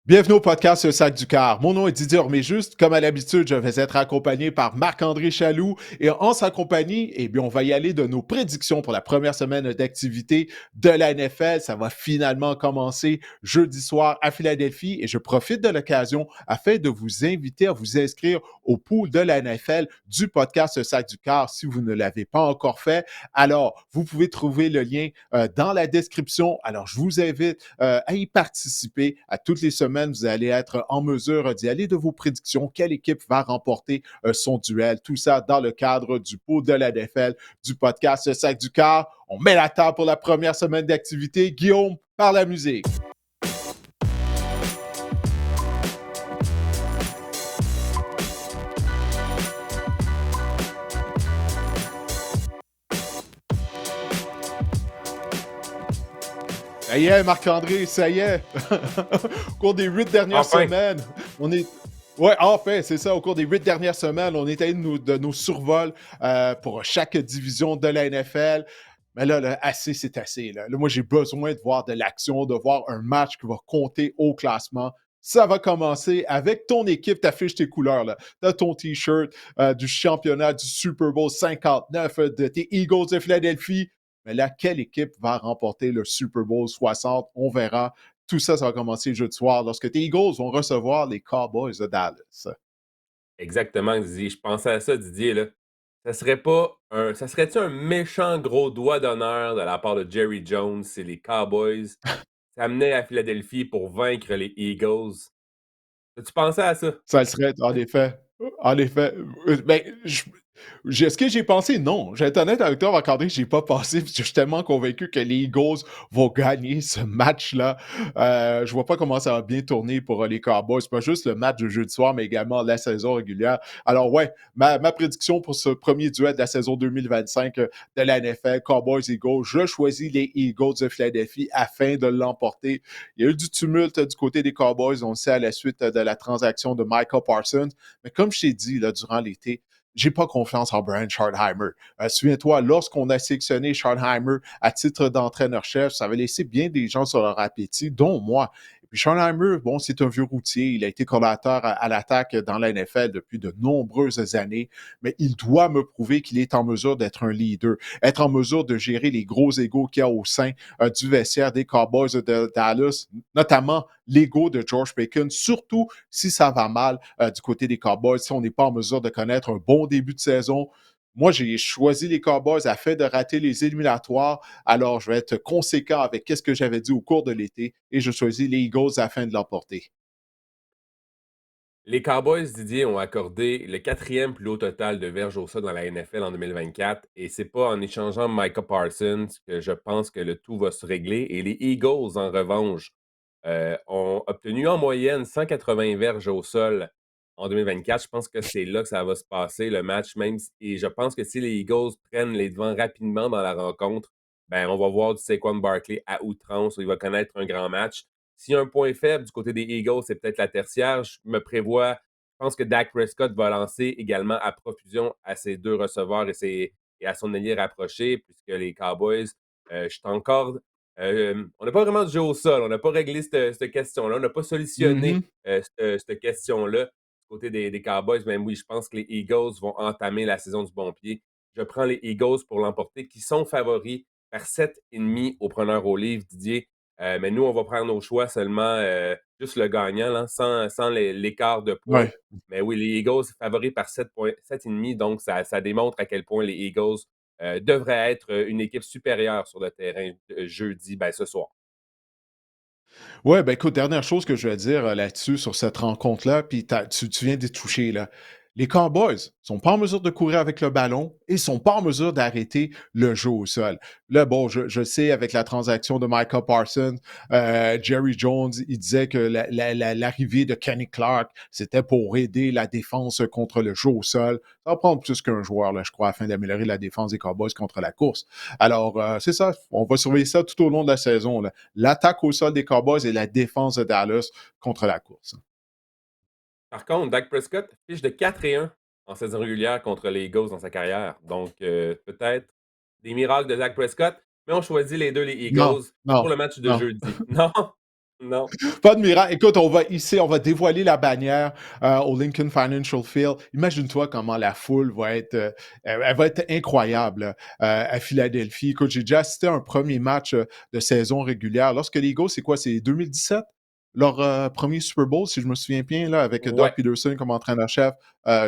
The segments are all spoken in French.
Bienvenue au podcast Le Sac du Car. Mon nom est Didier Orméjuste. Comme à l'habitude, je vais être accompagné par Marc-André Chaloux. Et en sa compagnie, eh bien, on va y aller de nos prédictions pour la première semaine d'activité de la NFL. Ça va finalement commencer jeudi soir à Philadelphie. Et je profite de l'occasion afin de vous inviter à vous inscrire au pool de la NFL du podcast Le Sac du Car si vous ne l'avez pas encore fait. Alors, vous pouvez trouver le lien dans la description. Alors, je vous invite à y participer à toutes les semaines. Vous allez être en mesure d'y aller de vos prédictions. Quelle équipe va remporter son duel? Tout ça dans le cadre du pot de la NFL du podcast Sac du Car. On met la table pour la première semaine d'activité. Guillaume, par la musique. Ça y est, Marc-André, ça y est. Au cours des 8 dernières Enfin, semaines, on est. Ouais, enfin, c'est ça. Au cours des 8 dernières semaines, on est allé de nos survols pour chaque division de la NFL. Mais là, assez, c'est assez. Là, moi, j'ai besoin de voir de l'action, de voir un match qui va compter au classement. Ça va commencer avec ton équipe, t'affiches tes couleurs. Tu as ton T-shirt du championnat du Super Bowl 59 de tes Eagles de Philadelphie. Mais là, quelle équipe va remporter le Super Bowl 60? On verra. Tout ça, ça va commencer jeudi soir lorsque tes Eagles vont recevoir les Cowboys de Dallas. exactement, Didier. Je pensais à ça, Didier, là. Ça serait-tu un méchant gros doigt d'honneur de la part de Jerry Jones et les Cowboys s'amenaient à Philadelphie pour vaincre les Eagles? As-tu pensé à ça? Ça le serait, en effet, ben, est-ce que j'ai pensé? Non. Je vais être honnête avec toi, Marc-André, j'ai pas pensé parce que je suis tellement convaincu que les Eagles vont gagner ce match-là. Je vois pas comment ça va bien tourner pour les Cowboys. C'est pas juste le match de jeudi soir, mais également la saison régulière. Alors ouais, ma prédiction pour ce premier duel de la saison 2025 de la NFL, Cowboys-Eagles, je choisis les Eagles de Philadelphie afin de l'emporter. Il y a eu du tumulte du côté des Cowboys, on le sait, à la suite de la transaction de Michael Parsons. Mais comme je t'ai dit là, durant l'été, j'ai pas confiance en Brian Schottenheimer. Souviens-toi, lorsqu'on a sélectionné Schottenheimer à titre d'entraîneur-chef, ça avait laissé bien des gens sur leur appétit, dont moi. Et puis Schottenheimer, bon, c'est un vieux routier. Il a été coordinateur à l'attaque dans la NFL depuis de nombreuses années, mais il doit me prouver qu'il est en mesure d'être un leader, être en mesure de gérer les gros égos qu'il y a au sein du vestiaire des Cowboys de Dallas, notamment l'ego de George Bacon, surtout si ça va mal du côté des Cowboys, si on n'est pas en mesure de connaître un bon début de saison. Moi, j'ai choisi les Cowboys afin de rater les éliminatoires. Alors, je vais être conséquent avec ce que j'avais dit au cours de l'été et je choisis les Eagles afin de l'emporter. Les Cowboys, Didier, ont accordé le quatrième plus haut total de verges au sol dans la NFL en 2024 et c'est pas en échangeant Micah Parsons que je pense que le tout va se régler. Et les Eagles, en revanche, ont obtenu en moyenne 180 verges au sol en 2024. Je pense que c'est là que ça va se passer, le match même. Et je pense que si les Eagles prennent les devants rapidement dans la rencontre, ben, on va voir du Saquon Barkley à outrance. Il va connaître un grand match. S'il y a un point faible du côté des Eagles, c'est peut-être la tertiaire. Je pense que Dak Prescott va lancer également à profusion à ses deux receveurs et à son allié rapproché, puisque les Cowboys, je suis encore on n'a pas vraiment de jeu au sol. On n'a pas réglé cette question-là. On n'a pas solutionné Mhm. cette question-là du côté des Cowboys. Mais oui, je pense que les Eagles vont entamer la saison du bon pied. Je prends les Eagles pour l'emporter, qui sont favoris par 7,5 au preneur au livre, Didier. Mais nous, on va prendre nos choix seulement, juste le gagnant, là, sans l'écart de points. Ouais. Mais oui, les Eagles favoris par 7,5, donc ça démontre à quel point les Eagles devrait être une équipe supérieure sur le terrain jeudi, ben, ce soir. Ouais, ben écoute, dernière chose que je vais dire là-dessus, sur cette rencontre-là, puis tu viens d'y toucher, là. Les Cowboys sont pas en mesure de courir avec le ballon et sont pas en mesure d'arrêter le jeu au sol. Là, bon, je sais, avec la transaction de Micah Parsons, Jerry Jones, il disait que l'arrivée de Kenny Clark, c'était pour aider la défense contre le jeu au sol. Ça va prendre plus qu'un joueur, là, je crois, afin d'améliorer la défense des Cowboys contre la course. Alors, c'est ça, on va surveiller ça tout au long de la saison, là. L'attaque au sol des Cowboys et la défense de Dallas contre la course. Par contre, Dak Prescott fiche de 4-1 en saison régulière contre les Eagles dans sa carrière. Donc, peut-être des miracles de Dak Prescott, mais on choisit les deux, les Non, Eagles, non, pour le match de non. jeudi. Non? Non. Pas de miracle. Écoute, on va dévoiler la bannière au Lincoln Financial Field. Imagine-toi comment la foule va être, elle va être incroyable à Philadelphie. Écoute, j'ai déjà assisté à un premier match de saison régulière. Lorsque les Eagles, c'est quoi? C'est 2017? Leur premier Super Bowl, si je me souviens bien, là, avec Doug Ouais. Peterson comme entraîneur-chef.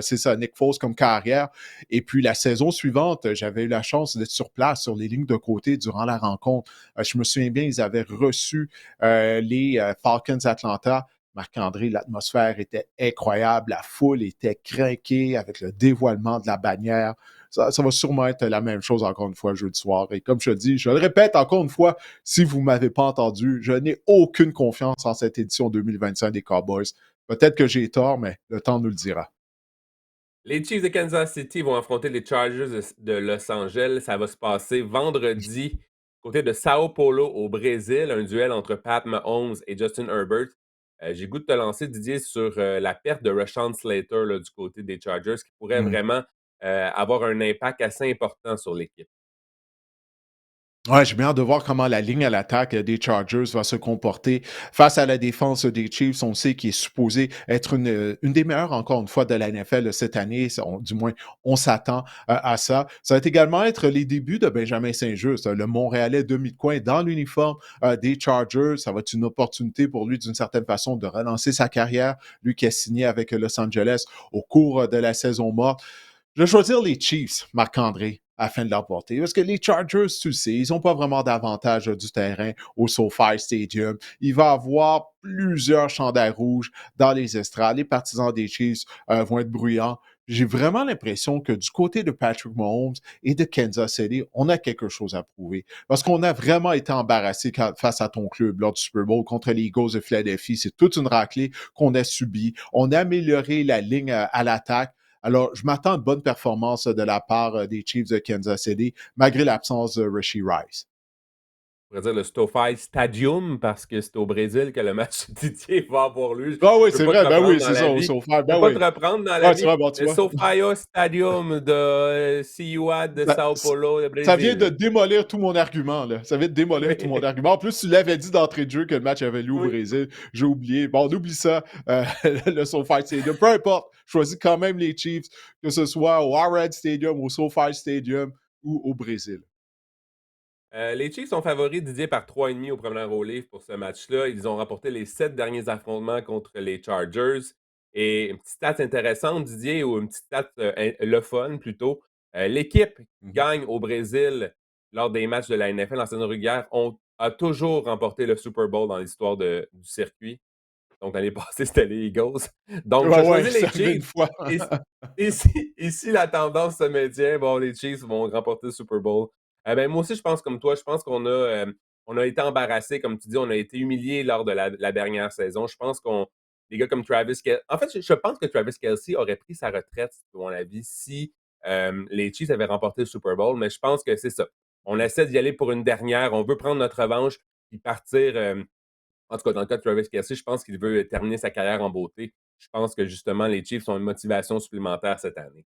C'est ça, Nick Foles comme carrière. Et puis la saison suivante, j'avais eu la chance d'être sur place, sur les lignes de côté durant la rencontre. Je me souviens bien, ils avaient reçu les Falcons Atlanta. Marc-André, l'atmosphère était incroyable, la foule était craquée avec le dévoilement de la bannière. Ça va sûrement être la même chose encore une fois jeudi soir. Et comme je te dis, je le répète encore une fois, si vous ne m'avez pas entendu, je n'ai aucune confiance en cette édition 2025 des Cowboys. Peut-être que j'ai tort, mais le temps nous le dira. Les Chiefs de Kansas City vont affronter les Chargers de Los Angeles. Ça va se passer vendredi, côté de Sao Paulo au Brésil, un duel entre Pat Mahomes et Justin Herbert. J'ai le goût de te lancer, Didier, sur la perte de Rashawn Slater là, du côté des Chargers, qui pourrait Mm. vraiment avoir un impact assez important sur l'équipe. Ouais, j'ai bien hâte de voir comment la ligne à l'attaque des Chargers va se comporter face à la défense des Chiefs. On sait qu'il est supposé être une des meilleures, encore une fois, de la NFL cette année. Du moins, on s'attend à ça. Ça va également être les débuts de Benjamin Saint-Just, le Montréalais demi de coin dans l'uniforme des Chargers. Ça va être une opportunité pour lui, d'une certaine façon, de relancer sa carrière. Lui qui a signé avec Los Angeles au cours de la saison morte. Je vais choisir les Chiefs, Marc-André, afin de l'emporter. Parce que les Chargers, tu le sais, ils n'ont pas vraiment d'avantage du terrain au SoFi Stadium. Il va y avoir plusieurs chandails rouges dans les estrades. Les partisans des Chiefs vont être bruyants. J'ai vraiment l'impression que du côté de Patrick Mahomes et de Kansas City, on a quelque chose à prouver. Parce qu'on a vraiment été embarrassé face à ton club lors du Super Bowl contre les Eagles de Philadelphie. C'est toute une raclée qu'on a subie. On a amélioré la ligne à l'attaque. Alors, je m'attends à une bonne performance de la part des Chiefs de Kansas City, malgré l'absence de Rishi Rice. On pourrait dire le SoFi Stadium, parce que c'est au Brésil que le match Didier va avoir lieu. Ah oui, Je ne veux c'est pas te vrai, ben reprendre oui, dans c'est la ça, au vie. SoFi, Je ben veux pas te oui. reprendre dans la Ah, tu vie. vois, bon, tu Le vois. SoFi Stadium de CUA de Ça, Sao Paulo, le ça vient de Brésil. démolir tout mon argument, là. Ça vient de démolir tout mon Oui, argument. En plus, tu l'avais dit d'entrée de jeu que le match avait lieu au oui. Brésil. J'ai oublié. Bon, on oublie ça, le SoFi Stadium. Peu importe, je choisis quand même les Chiefs, que ce soit au Arrowhead Stadium, au SoFi Stadium ou au Brésil. Les Chiefs sont favoris, Didier, par 3,5 au premier au livre pour ce match-là. Ils ont remporté les 7 derniers affrontements contre les Chargers. Et une petite stat intéressante, Didier, ou une petite stat le fun plutôt. L'équipe qui Mhm. gagne au Brésil lors des matchs de la NFL en saison régulière a toujours remporté le Super Bowl dans l'histoire du circuit. Donc, l'année passée, c'était les Eagles. Donc, Ouais, je ouais, choisis c'est les arrivé une Chiefs. fois. Et, ici, la tendance se maintient. Bon, les Chiefs vont remporter le Super Bowl. Ben, moi aussi, je pense comme toi. Je pense on a été embarrassés, comme tu dis, on a été humiliés lors de la dernière saison. Je pense qu'on. Les gars comme Travis Kelce. En fait, je pense que Travis Kelce aurait pris sa retraite, à mon avis, si les Chiefs avaient remporté le Super Bowl. Mais je pense que c'est ça. On essaie d'y aller pour une dernière. On veut prendre notre revanche et partir. En tout cas, dans le cas de Travis Kelce, je pense qu'il veut terminer sa carrière en beauté. Je pense que justement, les Chiefs ont une motivation supplémentaire cette année.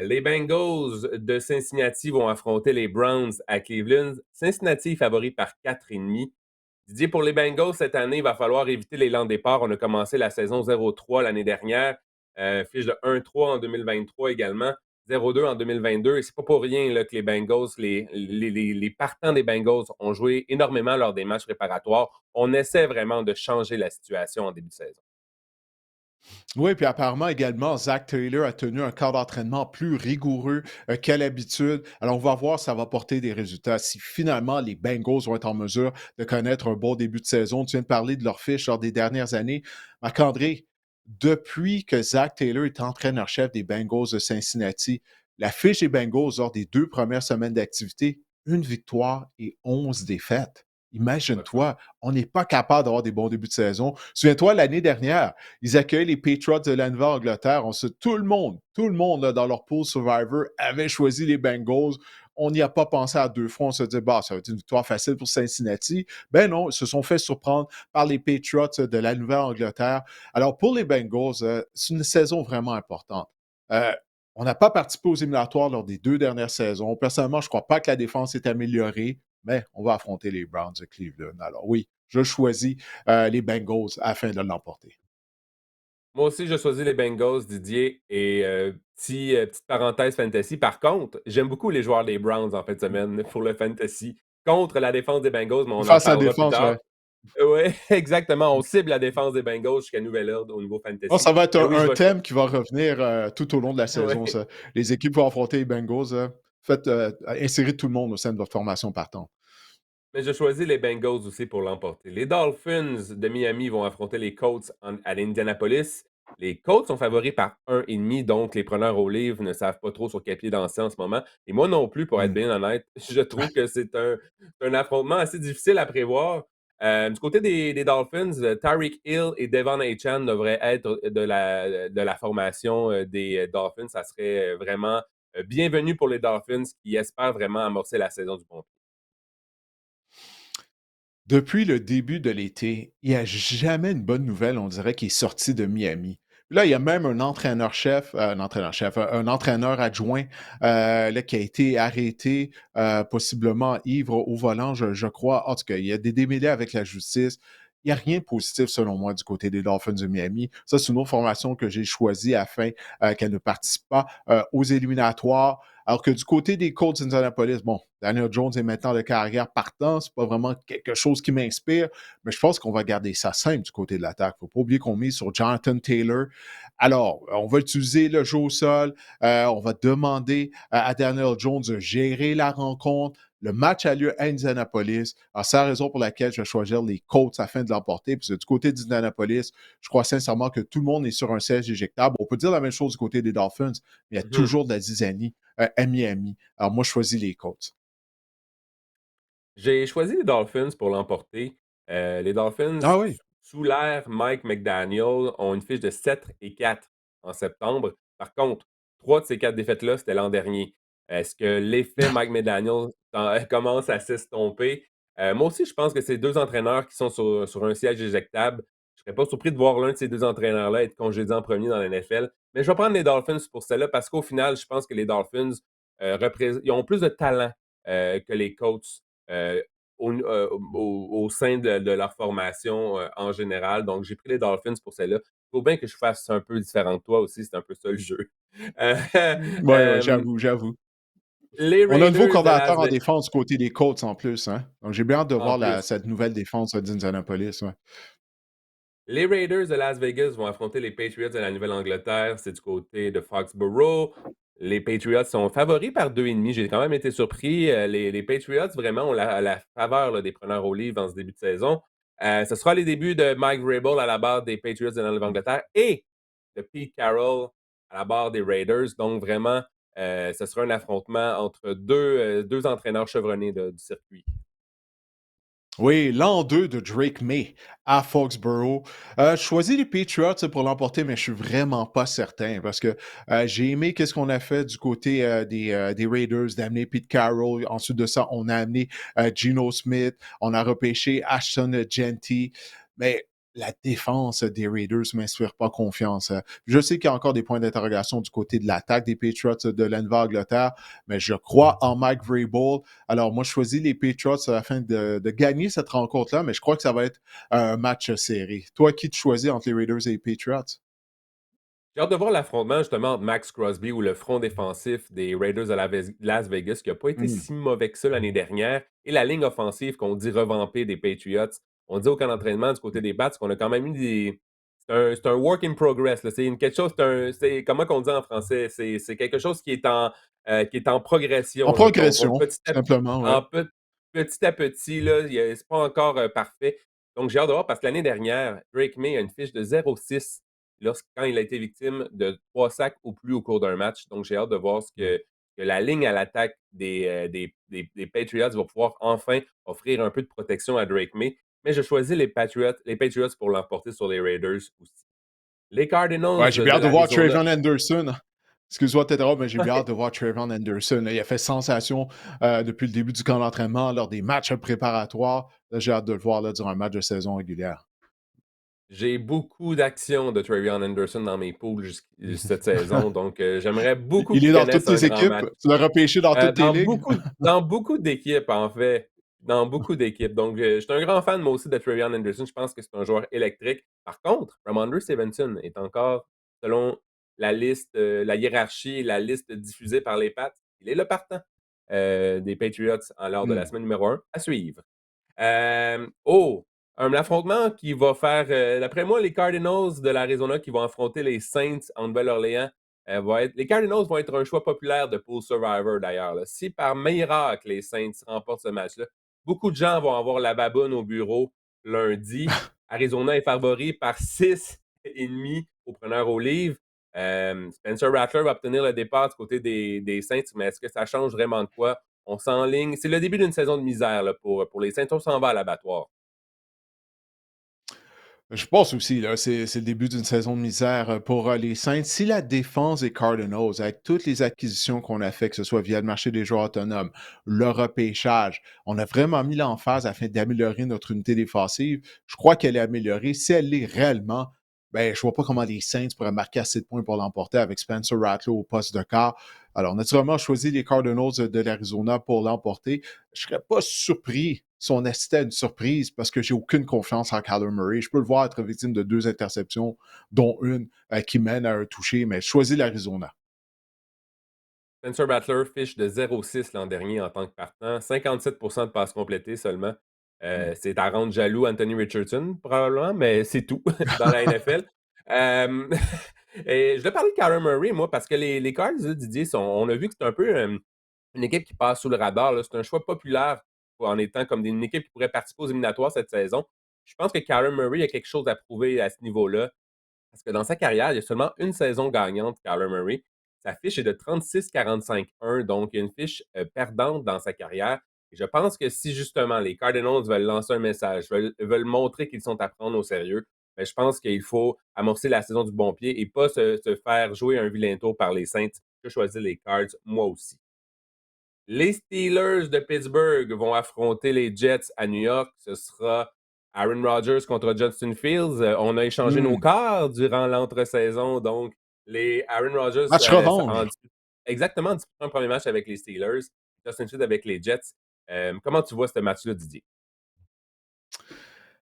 Les Bengals de Cincinnati vont affronter les Browns à Cleveland. Cincinnati est favori par 4,5. Didier, pour les Bengals, cette année, il va falloir éviter les lents départs. On a commencé la saison 0-3 l'année dernière, fiche de 1-3 en 2023 également, 0-2 en 2022. Et c'est pas pour rien là, que les Bengals, les partants des Bengals ont joué énormément lors des matchs préparatoires. On essaie vraiment de changer la situation en début de saison. Oui, puis apparemment également, Zach Taylor a tenu un cadre d'entraînement plus rigoureux qu'à l'habitude. Alors, on va voir si ça va porter des résultats. Si finalement les Bengals vont être en mesure de connaître un bon début de saison. Tu viens de parler de leur fiche lors des dernières années. Marc-André, depuis que Zach Taylor est entraîneur-chef des Bengals de Cincinnati, la fiche des Bengals lors des 2 premières semaines d'activité, une victoire et 11 défaites. Pas de feu. Imagine-toi, on n'est pas capable d'avoir des bons débuts de saison. Souviens-toi, l'année dernière, ils accueillent les Patriots de la Nouvelle-Angleterre. Tout le monde là, dans leur pool Survivor avait choisi les Bengals. On n'y a pas pensé à 2 fois. On se dit, bah, ça va être une victoire facile pour Cincinnati. Ben non, ils se sont fait surprendre par les Patriots de la Nouvelle-Angleterre. Alors, pour les Bengals, c'est une saison vraiment importante. Euh, on n'a pas participé aux éliminatoires lors des 2 dernières saisons. Personnellement, je ne crois pas que la défense est améliorée, mais on va affronter les Browns de Cleveland. Alors oui, je choisis les Bengals afin de l'emporter. Moi aussi, je choisis les Bengals, Didier, et petite parenthèse fantasy. Par contre, j'aime beaucoup les joueurs des Browns en fin de semaine pour le fantasy contre la défense des Bengals, mais on en Face à la parlera plus défense, tard. ouais. Oui, exactement. On cible la défense des Bengals jusqu'à nouvel ordre au niveau Non, fantasy. ça va être Mais oui, je un vais thème qui va revenir tout au long de la saison, ouais. ça. Les équipes vont affronter les Bengals. Faites insérer tout le monde au sein de votre formation partant. Mais je choisis les Bengals aussi pour l'emporter. Les Dolphins de Miami vont affronter les Colts à l'Indianapolis. Les Colts sont favoris par 1,5, donc les preneurs au livre ne savent pas trop sur quel pied danser en ce moment. Et moi non plus, pour être Hmm. bien honnête, je trouve que c'est un affrontement assez difficile à prévoir. Du côté des Dolphins, Tyreek Hill et Devon Achane devraient être de la formation des Dolphins. Ça serait vraiment bienvenu pour les Dolphins qui espèrent vraiment amorcer la saison du bon pied. Depuis le début de l'été, il n'y a jamais une bonne nouvelle, on dirait, qui est sortie de Miami. Là, il y a même un entraîneur adjoint là, qui a été arrêté, possiblement ivre au volant, je crois. En tout cas, il y a des démêlés avec la justice. Il n'y a rien de positif, selon moi, du côté des Dolphins de Miami. Ça, c'est une autre formation que j'ai choisie afin qu'elle ne participe pas aux éliminatoires. Alors que du côté des Colts d'Indianapolis, bon, Daniel Jones est maintenant de carrière partant. C'est pas vraiment quelque chose qui m'inspire, mais je pense qu'on va garder ça simple du côté de l'attaque. Il ne faut pas oublier qu'on mise sur Jonathan Taylor. Alors, on va utiliser le jeu au sol. On va demander à Daniel Jones de gérer la rencontre. Le match a lieu à Indianapolis. Alors, c'est la raison pour laquelle je vais choisir les Colts afin de l'emporter. Puis du côté d'Indianapolis, je crois sincèrement que tout le monde est sur un siège éjectable. On peut dire la même chose du côté des Dolphins, mais il y a Mhm. toujours de la zizanie à Miami. Alors, moi, je choisis les Colts. J'ai choisi les Dolphins pour l'emporter. Les Dolphins, Ah oui. sous l'ère Mike McDaniel, ont une fiche de 7-4 en septembre. Par contre, 3 de ces 4 défaites-là, c'était l'an dernier. Est-ce que l'effet Mike McDaniel commence à s'estomper? Moi aussi, je pense que c'est 2 entraîneurs qui sont sur un siège éjectable. Je serais pas surpris de voir l'un de ces 2 entraîneurs-là être congédié en premier dans la NFL. Mais je vais prendre les Dolphins pour celle-là parce qu'au final, je pense que les Dolphins ils ont plus de talent que les Colts euh, au sein de leur formation en général. Donc, j'ai pris les Dolphins pour celle-là. Il faut bien que je fasse un peu différent de toi aussi, c'est un peu ça le jeu. Euh, Oui, oui, euh, j'avoue, j'avoue. les On a un nouveau Raiders de Las coordinateur en Vegas. défense du côté des Colts en plus. Hein? Donc, j'ai bien hâte de En voir plus. cette nouvelle défense d'Indianapolis. Ouais. Les Raiders de Las Vegas vont affronter les Patriots de la Nouvelle-Angleterre. C'est du côté de Foxborough. Les Patriots sont favoris par 2,5. J'ai quand même été surpris. Les Patriots, vraiment, ont la faveur là, des preneurs au livre dans ce début de saison. Ce sera les débuts de Mike Vrabel à la barre des Patriots de la Nouvelle-Angleterre et de Pete Carroll à la barre des Raiders. Donc, vraiment, ce sera un affrontement entre deux entraîneurs chevronnés du circuit. Oui, l'an 2 de Drake May à Foxborough. Je choisis les Patriots pour l'emporter, mais je suis vraiment pas certain parce que j'ai aimé qu'est-ce qu'on a fait du côté des Raiders, d'amener Pete Carroll. Ensuite de ça, on a amené Geno Smith, on a repêché Ashton Genty, mais la défense des Raiders ne m'inspire pas confiance. Je sais qu'il y a encore des points d'interrogation du côté de l'attaque des Patriots de la Nouvelle-Angleterre, mais je crois en Mike Vrabel. Alors, moi, je choisis les Patriots afin de gagner cette rencontre-là, mais je crois que ça va être un match serré. Toi, qui te choisis entre les Raiders et les Patriots? J'ai hâte de voir l'affrontement justement entre Max Crosby ou le front défensif des Raiders de Las Vegas, qui n'a pas été Hmm. si mauvais que ça l'année dernière, et la ligne offensive qu'on dit revampée des Patriots. On dit au camp d'entraînement du côté des Bats qu'on a quand même eu des. C'est un work in progress. Là. Quelque chose, comment on dit en français? C'est quelque chose qui est en En progression. Là. progression, Petit simplement, ouais. en pe- petit à petit, là, c'est pas encore parfait. Donc j'ai hâte de voir parce que l'année dernière, Drake May a une fiche de 0-6 quand il a été victime de 3 sacs ou plus au cours d'un match. Donc, j'ai hâte de voir ce que la ligne à l'attaque des Patriots va pouvoir enfin offrir un peu de protection à Drake May. Mais je choisis les Patriots pour l'emporter sur les Raiders aussi. Les Ouais, Cardinals j'ai bien de hâte de voir l'Arizona. Trayvon Anderson. Excuse-moi de t'interrompre, mais j'ai bien hâte de voir Trayvon Anderson. Là. Il a fait sensation depuis le début du camp d'entraînement lors des matchs préparatoires. Là, j'ai hâte de le voir là, durant un match de saison régulière. J'ai beaucoup d'actions de Travion Anderson dans mes poules cette saison, donc j'aimerais beaucoup Il qu'il est dans toutes connaisse un tes grand équipes. match. Tu l'as repêché dans toutes tes Dans ligues. beaucoup d'équipes, en fait. dans beaucoup d'équipes. Donc, je suis un grand fan, moi aussi, de TreVeyon Henderson. Je pense que c'est un joueur électrique. Par contre, Ramondre Stevenson est encore, selon la liste, la hiérarchie, la liste diffusée par les Pats, il est le partant des Patriots lors de la Mmh. semaine numéro 1 à suivre. Oh, un affrontement qui va faire, d'après moi, les Cardinals de l'Arizona qui vont affronter les Saints en Nouvelle-Orléans. Les Cardinals vont être un choix populaire de Pool Survivor d'ailleurs, là. Si par miracle les Saints remportent ce match-là, beaucoup de gens vont avoir la baboune au bureau lundi. Arizona est favori par 6,5 au preneur au livre. Spencer Rattler va obtenir le départ du côté des Saints, mais est-ce que ça change vraiment de quoi? On s'enligne. C'est le début d'une saison de misère là, pour les Saints. On s'en va à l'abattoir. Je pense aussi, là, c'est le début d'une saison de misère pour les Saints. Si la défense des Cardinals, avec toutes les acquisitions qu'on a fait, que ce soit via le marché des joueurs autonomes, le repêchage, on a vraiment mis l'emphase afin d'améliorer notre unité défensive. Je crois qu'elle est améliorée. Si elle l'est réellement, ben, je vois pas comment les Saints pourraient marquer assez de points pour l'emporter avec Spencer Rattler au poste de quart. Alors, naturellement, je choisis les Cardinals de l'Arizona pour l'emporter. Je serais pas surpris si on assistait à une surprise parce que j'ai aucune confiance en Kyler Murray. Je peux le voir être victime de 2 interceptions, dont une qui mène à un toucher, mais je choisis l'Arizona. Spencer Rattler fiche de 0,6 l'an dernier en tant que partant. 57% de passes complétées seulement. Hmm. C'est à rendre jaloux Anthony Richardson, probablement, mais c'est tout dans la NFL. Euh, et je vais parler de Kyler Murray, moi, parce que les Cards, là, Didier, on a vu que c'est un peu une équipe qui passe sous le radar, là. C'est un choix populaire en étant comme une équipe qui pourrait participer aux éliminatoires cette saison. Je pense que Kyler Murray a quelque chose à prouver à ce niveau-là. Parce que dans sa carrière, il y a seulement une saison gagnante, Kyler Murray. Sa fiche est de 36-45-1, donc il y a une fiche perdante dans sa carrière. Et je pense que si justement les Cardinals veulent lancer un message, veulent montrer qu'ils sont à prendre au sérieux, ben, je pense qu'il faut amorcer la saison du bon pied et pas se faire jouer un vilain tour par les Saints. Je choisis les Cards, moi aussi. Les Steelers de Pittsburgh vont affronter les Jets à New York. Ce sera Aaron Rodgers contre Justin Fields. On a échangé nos Hmm. corps durant l'entre-saison. Donc, les Aaron Rodgers Match revanche. exactement disputeront un premier match avec les Steelers. Justin Fields avec les Jets. Comment tu vois ce match-là, Didier?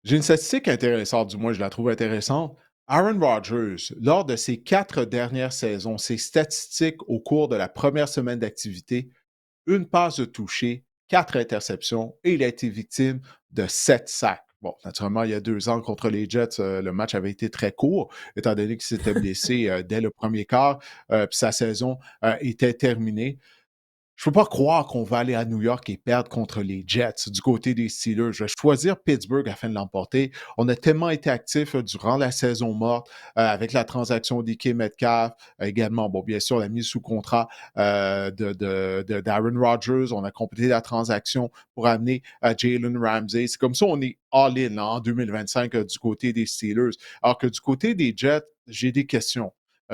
J'ai une statistique intéressante, du moins je la trouve intéressante. Aaron Rodgers, lors de ses 4 dernières saisons, ses statistiques au cours de la première semaine d'activité, une passe de toucher, 4 interceptions et il a été victime de 7 sacs. Bon, naturellement, il y a 2 ans contre les Jets, le match avait été très court, étant donné qu'il s'était blessé dès le premier quart, puis sa saison était terminée. Je ne peux pas croire qu'on va aller à New York et perdre contre les Jets du côté des Steelers. Je vais choisir Pittsburgh afin de l'emporter. On a tellement été actifs durant la saison morte avec la transaction d'Ike Metcalf, également, bon, bien sûr, la mise sous contrat d'Aaron Rodgers. On a complété la transaction pour amener Jalen Ramsey. C'est comme ça, on est all-in là, en 2025 du côté des Steelers. Alors que du côté des Jets, j'ai des questions.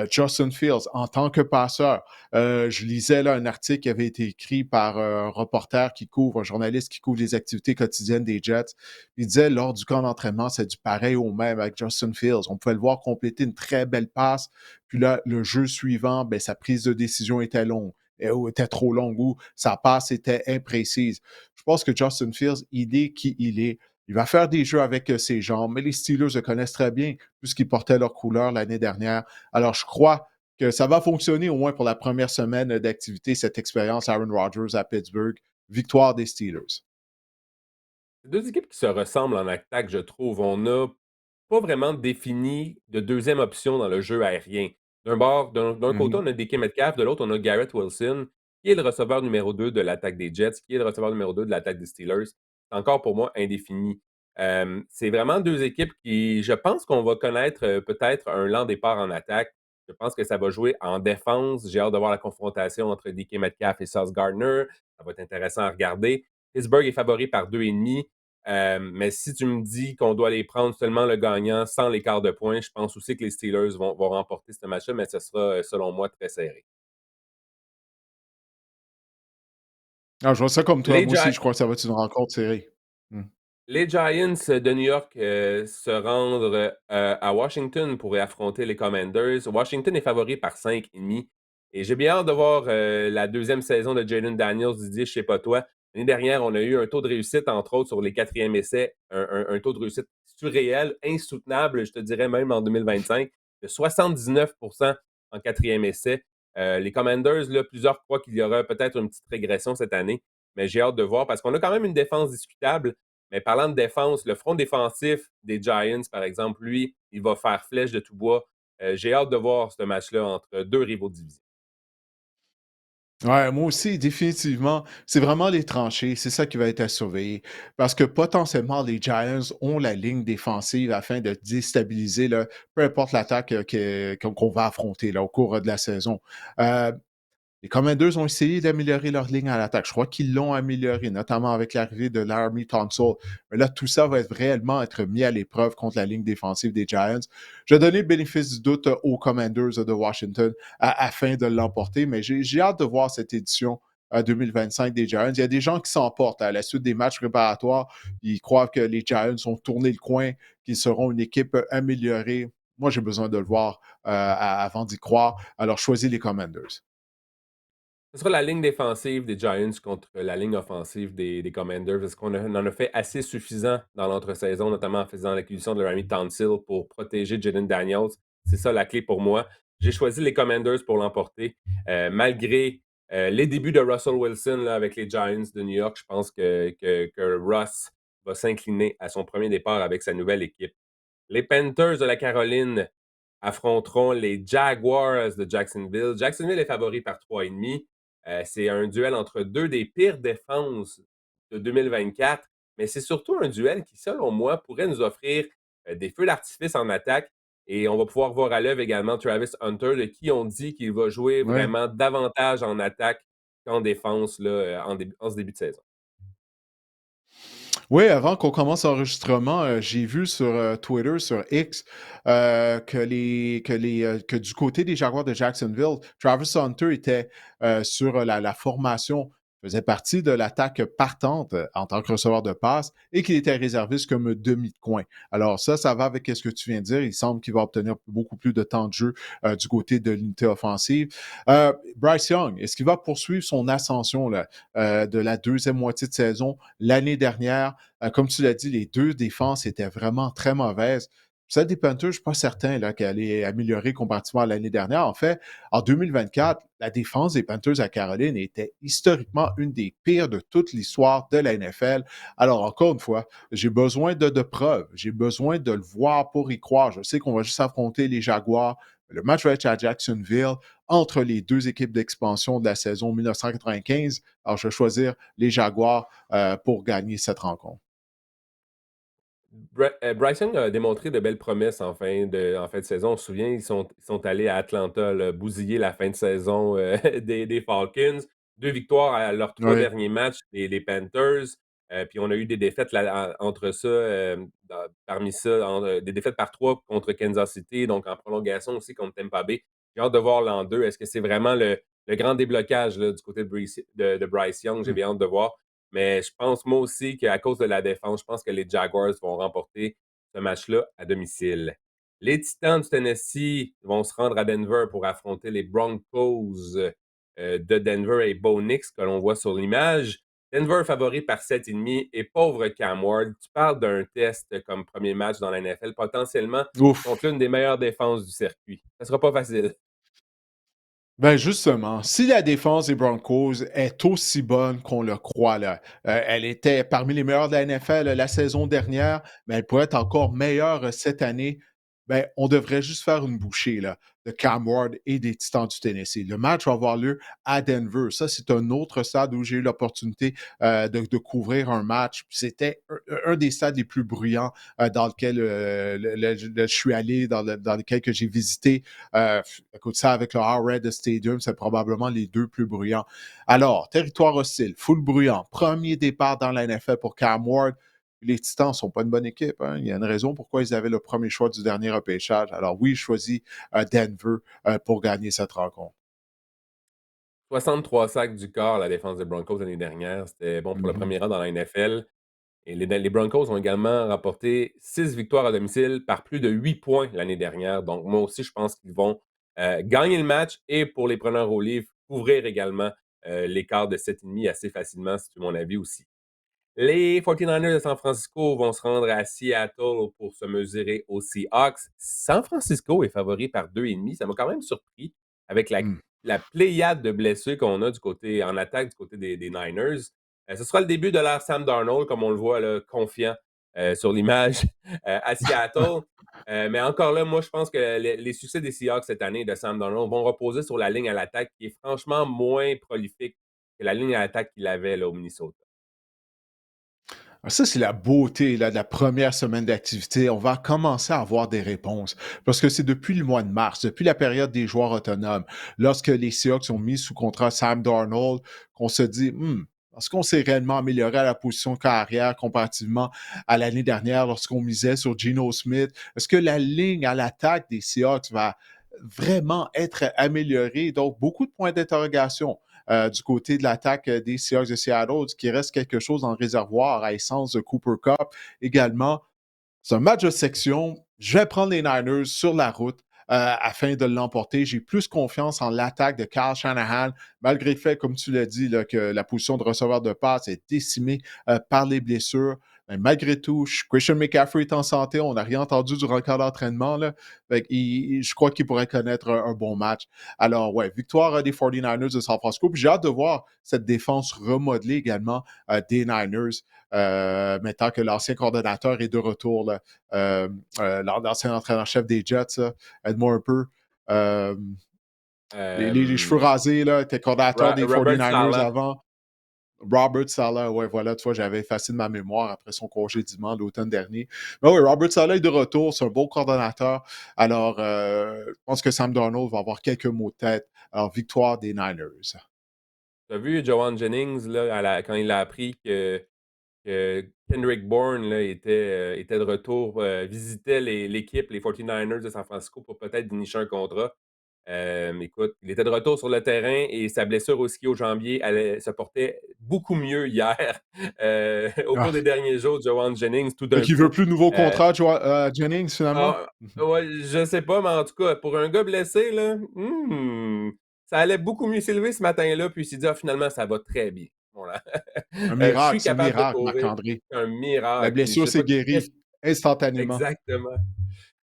Justin Fields, en tant que passeur, je lisais là un article qui avait été écrit par un reporter qui couvre, un journaliste qui couvre les activités quotidiennes des Jets. Il disait lors du camp d'entraînement, c'est du pareil au même avec Justin Fields. On pouvait le voir compléter une très belle passe. Puis là, le jeu suivant, ben, sa prise de décision était longue ou était trop longue ou sa passe était imprécise. Je pense que Justin Fields, il est qui il est. Il va faire des jeux avec ses jambes, mais les Steelers le connaissent très bien puisqu'ils portaient leur couleur l'année dernière. Alors, je crois que ça va fonctionner au moins pour la première semaine d'activité, cette expérience Aaron Rodgers à Pittsburgh. Victoire des Steelers. C'est deux équipes qui se ressemblent en attaque, je trouve. On n'a pas vraiment défini de deuxième option dans le jeu aérien. D'un côté, Mhm. on a DK Metcalf, de l'autre, on a Garrett Wilson, qui est le receveur numéro 2 de l'attaque des Jets, qui est le receveur numéro 2 de l'attaque des Steelers. C'est encore pour moi indéfini. C'est vraiment deux équipes qui, je pense qu'on va connaître peut-être un lent départ en attaque. Je pense que ça va jouer en défense. J'ai hâte de voir la confrontation entre DK Metcalf et Sauce Gardner. Ça va être intéressant à regarder. Pittsburgh est favori par 2,5. Mais si tu me dis qu'on doit aller prendre seulement le gagnant sans l'écart de points, je pense aussi que les Steelers vont remporter ce match-là, mais ce sera, selon moi, très serré. Ah, je vois ça comme toi. Les, Moi aussi, Gi- je crois que ça va être une rencontre serrée. Mm. les Giants de New York se rendre à Washington pour affronter les Commanders. Washington est favori par 5,5. Et j'ai bien hâte de voir la deuxième saison de Jaden Daniels, Didier, je sais pas toi. L'année dernière, on a eu un taux de réussite, entre autres, sur les quatrièmes essais, un taux de réussite surréel, insoutenable, je te dirais même en 2025, de 79 en quatrième essai. Les Commanders, là, plusieurs croient qu'il y aura peut-être une petite régression cette année, mais j'ai hâte de voir parce qu'on a quand même une défense discutable. Mais parlant de défense, le front défensif des Giants, par exemple, lui, il va faire flèche de tout bois. J'ai hâte de voir ce match-là entre deux rivaux de division. Ouais, moi aussi, définitivement. C'est vraiment les tranchées, c'est ça qui va être à surveiller. Parce que potentiellement, les Giants ont la ligne défensive afin de déstabiliser là, peu importe l'attaque qu'on va affronter là, au cours de la saison. Euh, les Commanders ont essayé d'améliorer leur ligne à l'attaque. Je crois qu'ils l'ont amélioré, notamment avec l'arrivée de Laramie Tunsil. Mais là, tout ça va réellement être mis à l'épreuve contre la ligne défensive des Giants. Je vais donner le bénéfice du doute aux Commanders de Washington afin de l'emporter, mais j'ai hâte de voir cette édition 2025 des Giants. Il y a des gens qui s'emportent à la suite des matchs préparatoires. Ils croient que les Giants ont tourné le coin, qu'ils seront une équipe améliorée. Moi, j'ai besoin de le voir avant d'y croire. Alors, choisis les Commanders. Ce sera la ligne défensive des Giants contre la ligne offensive des Commanders. Est-ce qu'on en a fait assez suffisant dans l'entre-saison, notamment en faisant l'acquisition de Rami Tansil pour protéger Jaden Daniels? C'est ça la clé pour moi. J'ai choisi les Commanders pour l'emporter. Malgré les débuts de Russell Wilson là, avec les Giants de New York, je pense que Russ va s'incliner à son premier départ avec sa nouvelle équipe. Les Panthers de la Caroline affronteront les Jaguars de Jacksonville. Jacksonville est favori par 3,5. C'est un duel entre deux des pires défenses de 2024, mais c'est surtout un duel qui, selon moi, pourrait nous offrir des feux d'artifice en attaque. Et on va pouvoir voir à l'œuvre également Travis Hunter, de qui on dit qu'il va jouer Ouais. vraiment davantage en attaque qu'en défense là, en ce début de saison. Oui, avant qu'on commence l'enregistrement, j'ai vu sur Twitter, sur X, que du côté des Jaguars de Jacksonville, Travis Hunter était sur la formation, faisait partie de l'attaque partante en tant que receveur de passe et qu'il était réserviste comme demi de coin. Alors ça va avec ce que tu viens de dire. Il semble qu'il va obtenir beaucoup plus de temps de jeu du côté de l'unité offensive. Bryce Young, est-ce qu'il va poursuivre son ascension là, de la deuxième moitié de saison l'année dernière? Comme tu l'as dit, les deux défenses étaient vraiment très mauvaises. Celle des Panthers, je ne suis pas certain là, qu'elle est améliorée comparativement à l'année dernière. En fait, en 2024, la défense des Panthers à Caroline était historiquement une des pires de toute l'histoire de la NFL. Alors, encore une fois, j'ai besoin de preuves. J'ai besoin de le voir pour y croire. Je sais qu'on va juste affronter les Jaguars. Le match va être à Jacksonville entre les deux équipes d'expansion de la saison 1995. Alors, je vais choisir les Jaguars pour gagner cette rencontre. Bryce Young a démontré de belles promesses en fin de saison. On se souvient, ils sont allés à Atlanta là, bousiller la fin de saison des Falcons. 2 victoires à leurs 3 Oui. derniers matchs des Panthers. Puis on a eu des défaites là, entre ça, parmi ça, des défaites par 3 contre Kansas City, donc en prolongation aussi contre Tampa Bay. J'ai hâte de voir l'an 2. Est-ce que c'est vraiment le grand déblocage là, du côté de Bryce Young? J'ai Hmm. bien hâte de voir. Mais je pense moi aussi qu'à cause de la défense, je pense que les Jaguars vont remporter ce match-là à domicile. Les Titans du Tennessee vont se rendre à Denver pour affronter les Broncos de Denver et Bo Nix que l'on voit sur l'image. Denver favori par 7,5 et pauvre Cam Ward. Tu parles d'un test comme premier match dans la NFL, potentiellement contre Ouf. l'une des meilleures défenses du circuit. Ça sera pas facile. Ben justement, si la défense des Broncos est aussi bonne qu'on le croit, là, elle était parmi les meilleures de la NFL la saison dernière, mais elle pourrait être encore meilleure cette année, ben, on devrait juste faire une bouchée là, de Cam Ward et des Titans du Tennessee. Le match va avoir lieu à Denver. Ça, c'est un autre stade où j'ai eu l'opportunité de couvrir un match. C'était un des stades les plus bruyants dans lequel je suis allé, dans lequel que j'ai visité. Écoute, ça avec le Arrowhead Stadium, c'est probablement les deux plus bruyants. Alors, territoire hostile, full bruyant, premier départ dans la NFL pour Cam Ward. Les Titans ne sont pas une bonne équipe. Hein. Il y a une raison pourquoi ils avaient le premier choix du dernier repêchage. Alors oui, je choisis Denver pour gagner cette rencontre. 63 sacs du corps, la défense des Broncos l'année dernière. C'était bon pour le Mhm. premier rang dans la NFL. Et les Broncos ont également remporté 6 victoires à domicile par plus de 8 points l'année dernière. Donc, moi aussi, je pense qu'ils vont gagner le match et pour les preneurs au livre, couvrir également l'écart de 7,5 assez facilement, si tu veux mon avis aussi. Les 49ers de San Francisco vont se rendre à Seattle pour se mesurer aux Seahawks. San Francisco est favori par 2,5. Ça m'a quand même surpris avec Mmh. la pléiade de blessés qu'on a du côté en attaque du côté des Niners. Ce sera le début de l'ère Sam Darnold, comme on le voit là, confiant sur l'image à Seattle. Mais encore là, moi, je pense que les succès des Seahawks cette année de Sam Darnold vont reposer sur la ligne à l'attaque qui est franchement moins prolifique que la ligne à l'attaque qu'il avait là, au Minnesota. Ah, ça, c'est la beauté là, de la première semaine d'activité. On va commencer à avoir des réponses. Parce que c'est depuis le mois de mars, depuis la période des joueurs autonomes, lorsque les Seahawks ont mis sous contrat Sam Darnold, qu'on se dit, est-ce qu'on s'est réellement amélioré à la position de carrière comparativement à l'année dernière lorsqu'on misait sur Geno Smith? Est-ce que la ligne à l'attaque des Seahawks va vraiment être améliorée? Donc, beaucoup de points d'interrogation du côté de l'attaque des Seahawks de Seattle, qui reste quelque chose en réservoir à essence de Cooper Cup. Également, c'est un match de section. Je vais prendre les Niners sur la route afin de l'emporter. J'ai plus confiance en l'attaque de Kyle Shanahan, malgré le fait, comme tu l'as dit, là, que la position de receveur de passe est décimée par les blessures. Mais malgré tout, Christian McCaffrey est en santé. On n'a rien entendu durant le camp d'entraînement. Là. Je crois qu'il pourrait connaître un bon match. Alors, ouais, victoire des 49ers de San Francisco. Puis j'ai hâte de voir cette défense remodelée également des Niners. Maintenant que l'ancien coordonnateur est de retour, là, l'ancien entraîneur-chef des Jets, là, aide-moi un peu. Euh, les cheveux Euh, rasés, là, était coordonnateur des Robert 49ers Saleh. avant. Robert Saleh, ouais, voilà, tu vois, j'avais effacé de ma mémoire après son congédiement l'automne dernier. Mais oui, Robert Saleh est de retour, c'est un bon coordonnateur. Alors, je pense que Sam Darnold va avoir quelques mots de tête. Alors, victoire des Niners. Tu as vu Joanne Jennings là, quand il a appris que Kendrick Bourne là, était de retour, visitait l'équipe, les 49ers de San Francisco pour peut-être dénicher un contrat. Écoute, il était de retour sur le terrain et sa blessure au ski au jambier se portait beaucoup mieux hier. Au cours Ah, des derniers jours, Joanne Jennings, tout donc, d'un il veut coup, plus de nouveau euh, contrat, Jennings, finalement? ah, ouais, je sais pas, mais en tout cas, pour un gars blessé, là, ça allait beaucoup mieux s'élever ce matin-là, puis il s'est dit: «Ah, finalement, ça va très bien». Voilà. Un Je suis miracle, c'est un capable de miracle, courir. Marc-André. C'est un La miracle. Puis je blessure sais s'est pas qu'est-ce guérie instantanément. exactement.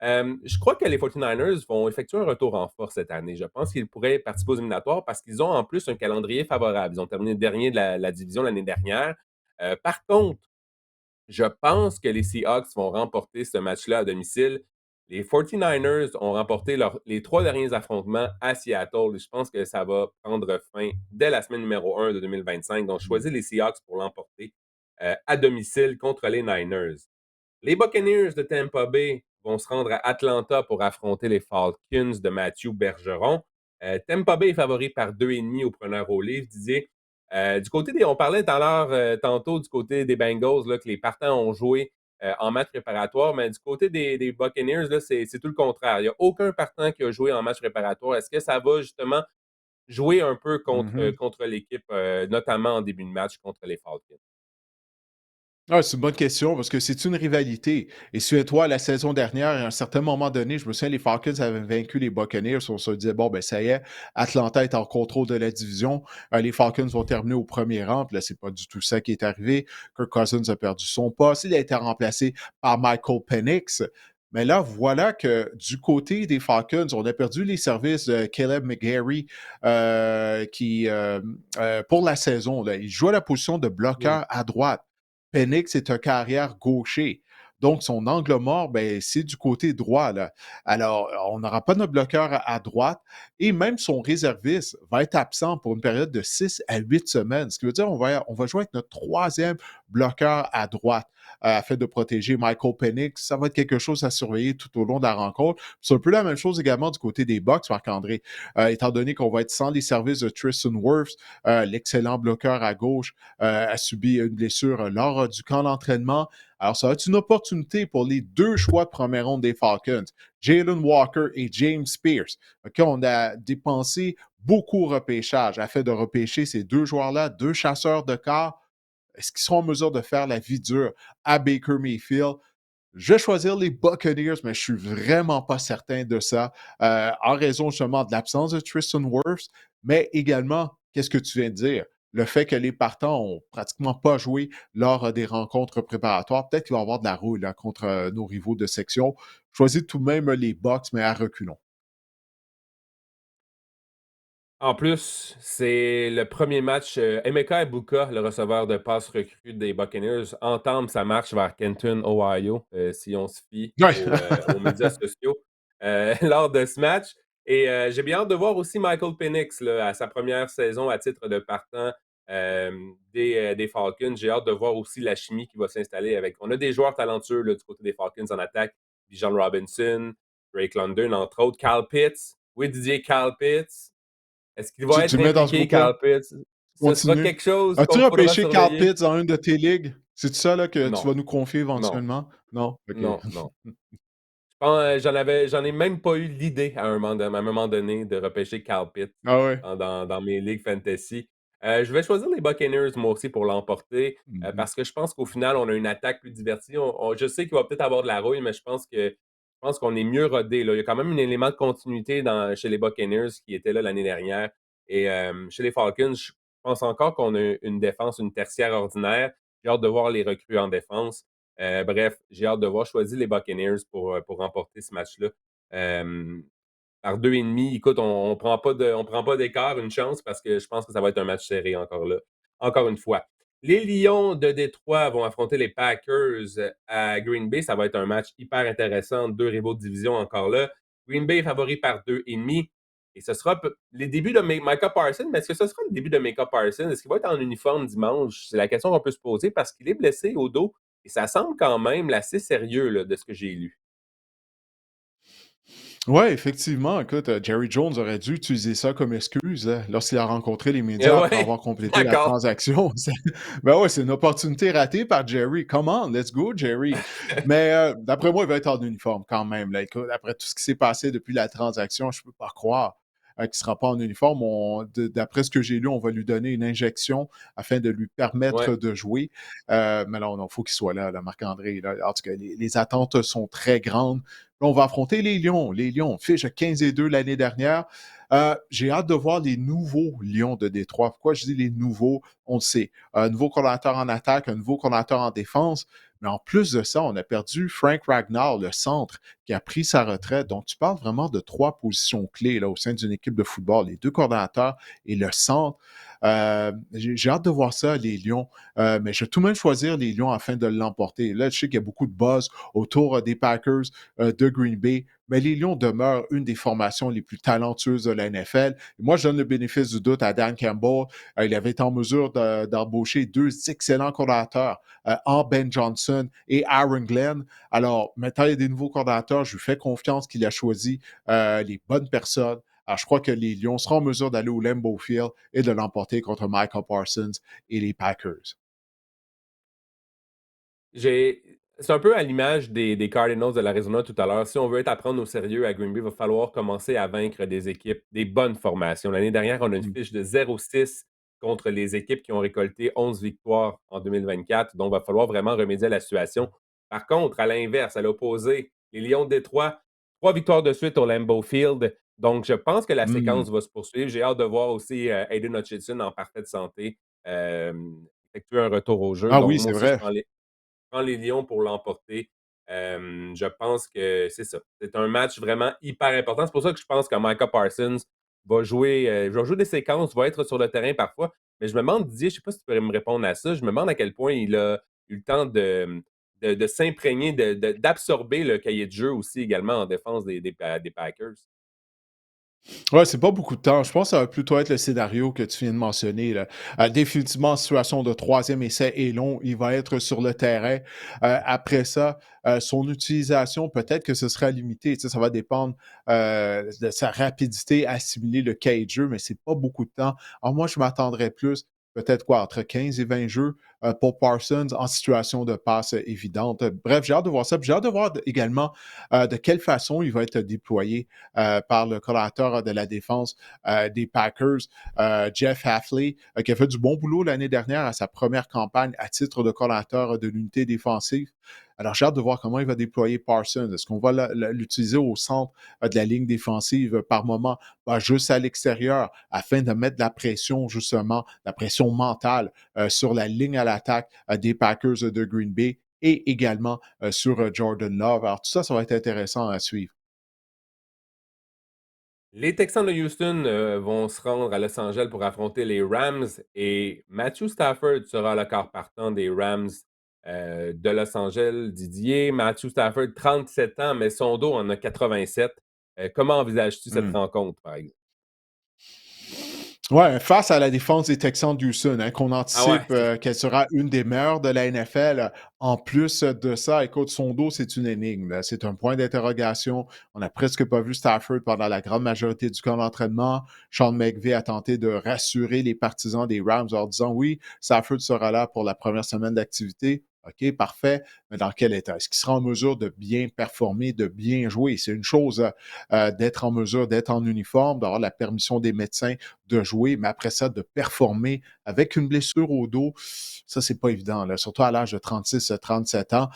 Je crois que les 49ers vont effectuer un retour en force cette année. Je pense qu'ils pourraient participer aux éliminatoires parce qu'ils ont en plus un calendrier favorable. Ils ont terminé dernier de la division l'année dernière. Par contre, je pense que les Seahawks vont remporter ce match-là à domicile. Les 49ers ont remporté les 3 derniers affrontements à Seattle et je pense que ça va prendre fin dès la semaine numéro 1 de 2025. Donc, je Mmh. choisis les Seahawks pour l'emporter à domicile contre les Niners. Les Buccaneers de Tampa Bay vont se rendre à Atlanta pour affronter les Falcons de Matthew Bergeron. Tampa Bay est favori par 2,5 au preneur au livre, Didier. Du côté on parlait tantôt du côté des Bengals là, que les partants ont joué en match préparatoire, mais du côté des Buccaneers, là, c'est tout le contraire. Il n'y a aucun partant qui a joué en match préparatoire. Est-ce que ça va justement jouer un peu Mmh. contre l'équipe, notamment en début de match contre les Falcons? Ah, c'est une bonne question parce que c'est une rivalité. Et souviens-toi, la saison dernière, à un certain moment donné, je me souviens, les Falcons avaient vaincu les Buccaneers. On se disait, bon, ben ça y est, Atlanta est en contrôle de la division. Les Falcons vont terminer au premier rang. Puis là, c'est pas du tout ça qui est arrivé. Kirk Cousins a perdu son poste. Il a été remplacé par Michael Penix. Mais là, voilà que du côté des Falcons, on a perdu les services de Caleb McGarry pour la saison. Là, il joue à la position de Mhm. bloqueur à droite. Penix est un carrière gaucher. Donc, son angle mort, ben, c'est du côté droit. Là. Alors, on n'aura pas notre bloqueur à droite et même son réserviste va être absent pour une période de 6 à 8 semaines. Ce qui veut dire on va jouer avec notre troisième bloqueur à droite afin de protéger Michael Penix. Ça va être quelque chose à surveiller tout au long de la rencontre. C'est un peu la même chose également du côté des Bucks, Marc-André. Étant donné qu'on va être sans les services de Tristan Wirfs, l'excellent bloqueur à gauche, a subi une blessure lors du camp d'entraînement. Alors, ça va être une opportunité pour les deux choix de première ronde des Falcons, Jalen Walker et James Pierce. OK, on a dépensé beaucoup au repêchage afin de repêcher ces deux joueurs-là, deux chasseurs de corps. Est-ce qu'ils seront en mesure de faire la vie dure à Baker Mayfield? Je vais choisir les Buccaneers, mais je suis vraiment pas certain de ça, en raison justement de l'absence de Tristan Wirfs, mais également qu'est-ce que tu viens de dire? Le fait que les partants ont pratiquement pas joué lors des rencontres préparatoires, peut-être qu'il va y avoir de la rouille là, contre nos rivaux de section. Choisis tout de même les Bucks, mais à reculons. En plus, c'est le premier match, Emeka Egbuka, le receveur de passe recrue des Buccaneers, entame sa marche vers Kenton, Ohio, si on se fie Ouais. aux médias sociaux, lors de ce match et j'ai bien hâte de voir aussi Michael Penix là, à sa première saison à titre de partant, des Falcons. J'ai hâte de voir aussi la chimie qui va s'installer avec on a des joueurs talentueux là, du côté des Falcons en attaque, Bijan Robinson, Drake London, entre autres, Kyle Pitts. Oui, Didier, Kyle Pitts. Est-ce qu'il va Tu être le mets dans ce impliqué, groupe-là? Kyle Pitts? Ce sera Continue. quelque chose As-tu qu'il faudra repêché Carl surveiller? Pitts dans une de tes ligues? C'est ça là, que tu Non, vas nous confier non, éventuellement? Non? OK. non, non. Je pense, j'en ai même pas eu l'idée à un moment donné de repêcher Kyle Pitts Ah ouais? dans mes ligues fantasy. Je vais choisir les Buccaneers, moi aussi, pour l'emporter, Mmh. parce que je pense qu'au final, on a une attaque plus divertie. Je sais qu'il va peut-être avoir de la rouille, mais je pense qu'on est mieux rodé, là. Il y a quand même un élément de continuité chez les Buccaneers qui était là l'année dernière et chez les Falcons, je pense encore qu'on a une défense, une tertiaire ordinaire. J'ai hâte de voir les recrues en défense. Bref, j'ai hâte de voir. Choisir les Buccaneers pour remporter ce match-là. Hem, Par 2,5, écoute, on prend pas d'écart, une chance, parce que je pense que ça va être un match serré encore là. Encore une fois. Les Lions de Détroit vont affronter les Packers à Green Bay. Ça va être un match hyper intéressant. Deux rivaux de division encore là. Green Bay est favori par 2,5. Et ce sera les débuts de Micah Parsons. Mais est-ce que ce sera le début de Micah Parsons? Est-ce qu'il va être en uniforme dimanche? C'est la question qu'on peut se poser parce qu'il est blessé au dos. Et ça semble quand même assez sérieux là, de ce que j'ai lu. Ouais, effectivement, écoute, Jerry Jones aurait dû utiliser ça comme excuse, lorsqu'il a rencontré les Et médias après ouais, avoir complété la d'accord. transaction. Ben ouais, c'est une opportunité ratée par Jerry. Come on, let's go, Jerry. Mais d'après moi, il va être en uniforme quand même. Là. Écoute, après tout ce qui s'est passé depuis la transaction, je peux pas croire qu'il ne sera pas en uniforme. D'après ce que j'ai lu, on va lui donner une injection afin de lui Ouais. permettre de jouer. Mais non, il faut qu'il soit là, Marc-André. Là. En tout cas, les attentes sont très grandes. Là, on va affronter les Lions. Les Lions, fiche 15-2 l'année dernière. J'ai hâte de voir les nouveaux Lions de Détroit. Pourquoi je dis les nouveaux? On le sait. Un nouveau coordinateur en attaque, un nouveau coordinateur en défense. Mais en plus de ça, on a perdu Frank Ragnar, le centre, qui a pris sa retraite. Donc, tu parles vraiment de trois positions clés là, au sein d'une équipe de football. Les deux coordinateurs et le centre. J'ai hâte de voir ça, les Lions. Mais je vais tout de même choisir les Lions afin de l'emporter. Là, je sais qu'il y a beaucoup de buzz autour des Packers de Green Bay, mais les Lions demeurent une des formations les plus talentueuses de la NFL. Et moi, je donne le bénéfice du doute à Dan Campbell. Il avait été en mesure d'embaucher deux excellents coordinateurs, en Ben Johnson et Aaron Glenn. Alors, maintenant, il y a des nouveaux coordinateurs. Je lui fais confiance qu'il a choisi les bonnes personnes. Alors, je crois que les Lions seront en mesure d'aller au Lambeau Field et de l'emporter contre Michael Parsons et les Packers. J'ai c'est un peu à l'image des Cardinals de l'Arizona tout à l'heure. Si on veut être à prendre au sérieux à Green Bay, il va falloir commencer à vaincre des équipes, des bonnes formations. L'année dernière, on a une Mm. fiche de 0-6 contre les équipes qui ont récolté 11 victoires en 2024. Donc, il va falloir vraiment remédier à la situation. Par contre, à l'inverse, à l'opposé, les Lions de Détroit, 3 victoires de suite au Lambeau Field. Donc, je pense que la Mm. séquence va se poursuivre. J'ai hâte de voir aussi Aiden Hutchinson en parfaite santé euh, effectuer un retour au jeu. Ah Donc, oui, moi c'est aussi, vrai. prends les Lions pour l'emporter. Je pense que c'est ça. C'est un match vraiment hyper important. C'est pour ça que je pense que Micah Parsons va jouer des séquences, va être sur le terrain parfois. Mais je me demande, Didier, je ne sais pas si tu pourrais me répondre à ça. Je me demande à quel point il a eu le temps de s'imprégner, d'absorber le cahier de jeu aussi également en défense des Packers. Ouais, c'est pas beaucoup de temps. Je pense que ça va plutôt être le scénario que tu viens de mentionner. Là. Définitivement, en situation de troisième essai est long. Il va être sur le terrain. Après ça, son utilisation, peut-être que ce sera limité. Tu sais, ça va dépendre de sa rapidité à assimiler le cahier de jeu, mais c'est pas beaucoup de temps. Alors moi, je m'attendrais plus, peut-être quoi, entre 15 et 20 jeux pour Parsons en situation de passe évidente. Bref, j'ai hâte de voir ça. Puis j'ai hâte de voir également de quelle façon il va être déployé par le collaborateur de la défense des Packers, Jeff Hafley, qui a fait du bon boulot l'année dernière à sa première campagne à titre de collaborateur de l'unité défensive. Alors, j'ai hâte de voir comment il va déployer Parsons. Est-ce qu'on va l'utiliser au centre de la ligne défensive par moment, juste à l'extérieur, afin de mettre de la pression, justement, la pression mentale sur la ligne à l'attaque des Packers de Green Bay et également sur Jordan Love. Alors, tout ça, ça va être intéressant à suivre. Les Texans de Houston vont se rendre à Los Angeles pour affronter les Rams et Matthew Stafford sera le quart partant des Rams de Los Angeles. Didier, Matthew Stafford, 37 ans, mais son dos en a 87. Comment envisages-tu cette Hmm. rencontre, par exemple? Ouais, face à la défense des Texans d'Houston, hein, qu'on Ah ouais, anticipe qu'elle sera une des meilleures de la NFL. En plus de ça, écoute, son dos, c'est une énigme, là. C'est un point d'interrogation. On n'a presque pas vu Stafford pendant la grande majorité du camp d'entraînement. Sean McVay a tenté de rassurer les partisans des Rams en disant oui, Stafford sera là pour la première semaine d'activité. OK, parfait. Mais dans quel état? Est-ce qu'il sera en mesure de bien performer, de bien jouer? C'est une chose d'être en mesure d'être en uniforme, d'avoir la permission des médecins de jouer, mais après ça, de performer avec une blessure au dos, ça, c'est pas évident, là, surtout à l'âge de 36-37 ans.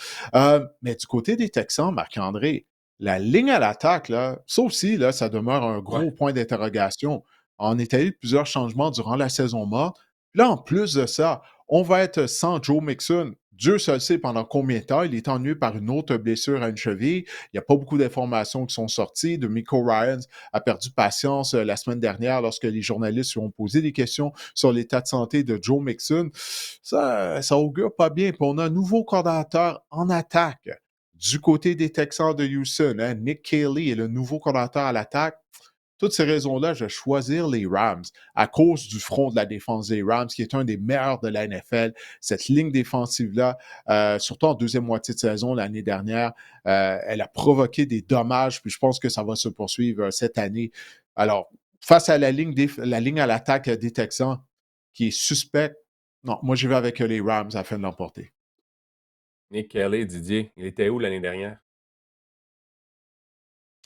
Mais du côté des Texans, Marc-André, la ligne à l'attaque, là, ça aussi, là, ça demeure un ouais. gros point d'interrogation. On est allé de plusieurs changements durant la saison morte. Là, en plus de ça, on va être sans Joe Mixon. Dieu seul sait pendant combien de temps. Il est ennuyé par une autre blessure à une cheville. Il n'y a pas beaucoup d'informations qui sont sorties. De Miko Ryans a perdu patience la semaine dernière lorsque les journalistes lui ont posé des questions sur l'état de santé de Joe Mixon. Ça augure pas bien. Puis on a un nouveau coordinateur en attaque du côté des Texans de Houston. Hein. Nick Caley est le nouveau coordinateur à l'attaque. Toutes ces raisons-là, je vais choisir les Rams à cause du front de la défense des Rams, qui est un des meilleurs de la NFL. Cette ligne défensive-là, surtout en deuxième moitié de saison l'année dernière, elle a provoqué des dommages, puis je pense que ça va se poursuivre cette année. Alors, face à la ligne à l'attaque des Texans, qui est suspecte, non, moi je vais avec les Rams afin de l'emporter. Nick Kelly, Didier, il était où l'année dernière?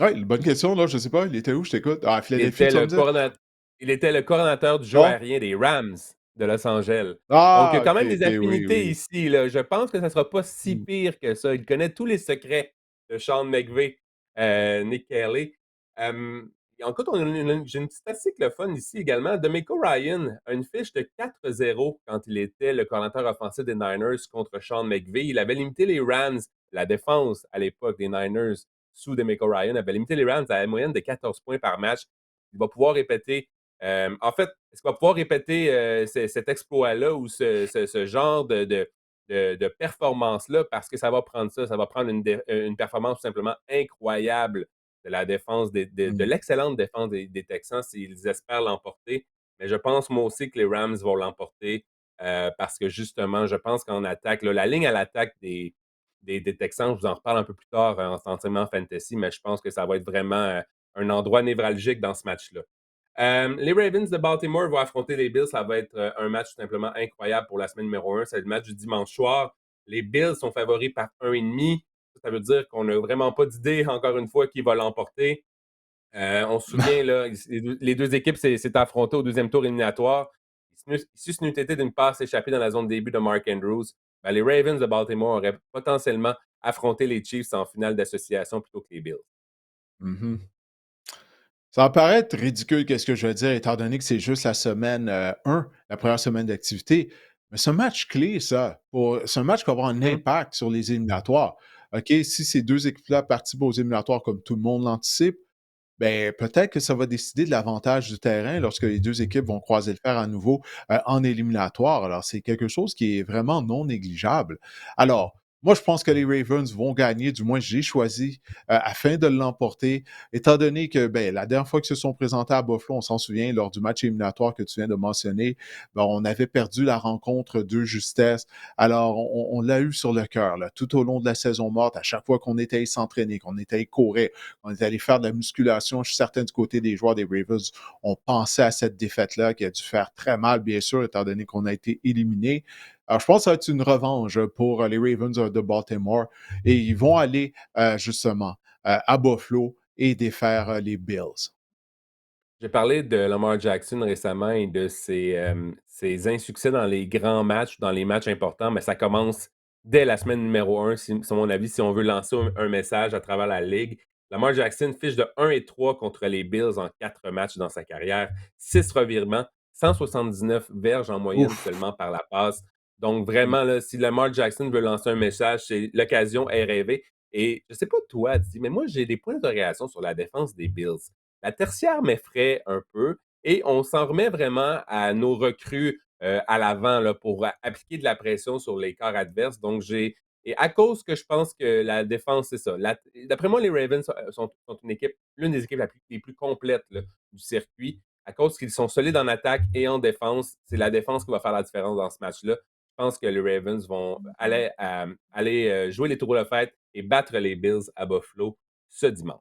Oui, bonne question, là, je sais pas, il était où, je t'écoute? Ah, à Il Philadelphie, était tu vas le me dire? coordonnateur il était le coordonnateur du jeu Non? aérien des Rams de Los Angeles. Donc il y a Ah, quand ok, même des ok, oui, affinités oui. ici, là. Je pense que ça ne sera pas si Hmm. pire que ça. Il connaît tous les secrets de Sean McVay, Nick Kelly. Écoute, on a j'ai une statistique le fun ici également. DeMeco Ryan a une fiche de 4-0 quand il était le coordonnateur offensif des Niners contre Sean McVay. Il avait limité les Rams, la défense à l'époque des Niners sous DeMeco Ryan avait limité les Rams à la moyenne de 14 points par match. Il va pouvoir répéter en fait, est-ce qu'on va pouvoir répéter cet exploit-là ou ce genre de performance-là parce que ça va prendre ça, ça va prendre une performance tout simplement incroyable de la défense, de Hmm. l'excellente défense des Texans s'ils espèrent l'emporter. Mais je pense moi aussi que les Rams vont l'emporter parce que justement, je pense qu'en attaque, là, la ligne à l'attaque des Texans, je vous en reparle un peu plus tard en sentiment fantasy, mais je pense que ça va être vraiment un endroit névralgique dans ce match-là. Les Ravens de Baltimore vont affronter les Bills. Ça va être un match tout simplement incroyable pour la semaine numéro 1. C'est le match du dimanche soir. Les Bills sont favoris par 1,5. Ça veut dire qu'on n'a vraiment pas d'idée, encore une fois, qui va l'emporter. On se souvient, là, les deux équipes s'étaient affrontées au deuxième tour éliminatoire. Si ce n'eût été d'une passe échappée dans la zone début de Mark Andrews, ben, les Ravens de Baltimore auraient potentiellement affronté les Chiefs en finale d'association plutôt que les Bills. Mhm. Ça va paraître ridicule, qu'est-ce que je veux dire, étant donné que c'est juste la semaine 1, la première semaine d'activité. Mais c'est un match clé, ça. C'est un match qui va avoir un Mhm. impact sur les éliminatoires. OK, si ces deux équipes-là participent aux éliminatoires comme tout le monde l'anticipe, ben, peut-être que ça va décider de l'avantage du terrain lorsque les deux équipes vont croiser le fer à nouveau en éliminatoire. Alors, c'est quelque chose qui est vraiment non négligeable. Alors, moi, je pense que les Ravens vont gagner, du moins j'ai choisi, afin de l'emporter, étant donné que ben, la dernière fois qu'ils se sont présentés à Buffalo, on s'en souvient, lors du match éliminatoire que tu viens de mentionner, ben, on avait perdu la rencontre de justesse. Alors, on l'a eu sur le cœur là, tout au long de la saison morte, à chaque fois qu'on était allé s'entraîner, qu'on était allé courir, on est allé faire de la musculation. Je suis certain du côté des joueurs des Ravens, on pensait à cette défaite-là qui a dû faire très mal, bien sûr, étant donné qu'on a été éliminé. Alors, je pense que ça va être une revanche pour les Ravens de Baltimore et ils vont aller justement à Buffalo et défaire les Bills. J'ai parlé de Lamar Jackson récemment et de ses insuccès dans les grands matchs, dans les matchs importants, mais ça commence dès la semaine numéro 1, c'est mon avis, si on veut lancer un message à travers la ligue. Lamar Jackson fiche de 1-3 contre les Bills en 4 matchs dans sa carrière, 6 revirements, 179 verges en moyenne Ouf! seulement par la passe. Donc Mmh. vraiment, là, si Lamar Jackson veut lancer un message, c'est l'occasion est rêvée. Et je sais pas toi, Didi, mais moi, j'ai des points d'interrogation sur la défense des Bills. La tertiaire m'effraie un peu et on s'en remet vraiment à nos recrues à l'avant là, pour appliquer de la pression sur les corps adverses. Donc, et à cause que je pense que la défense, c'est ça. D'après moi, les Ravens sont une équipe, l'une des équipes les plus complètes là, du circuit. À cause qu'ils sont solides en attaque et en défense, c'est la défense qui va faire la différence dans ce match-là. Je pense que les Ravens vont aller jouer les tours de fête et battre les Bills à Buffalo ce dimanche.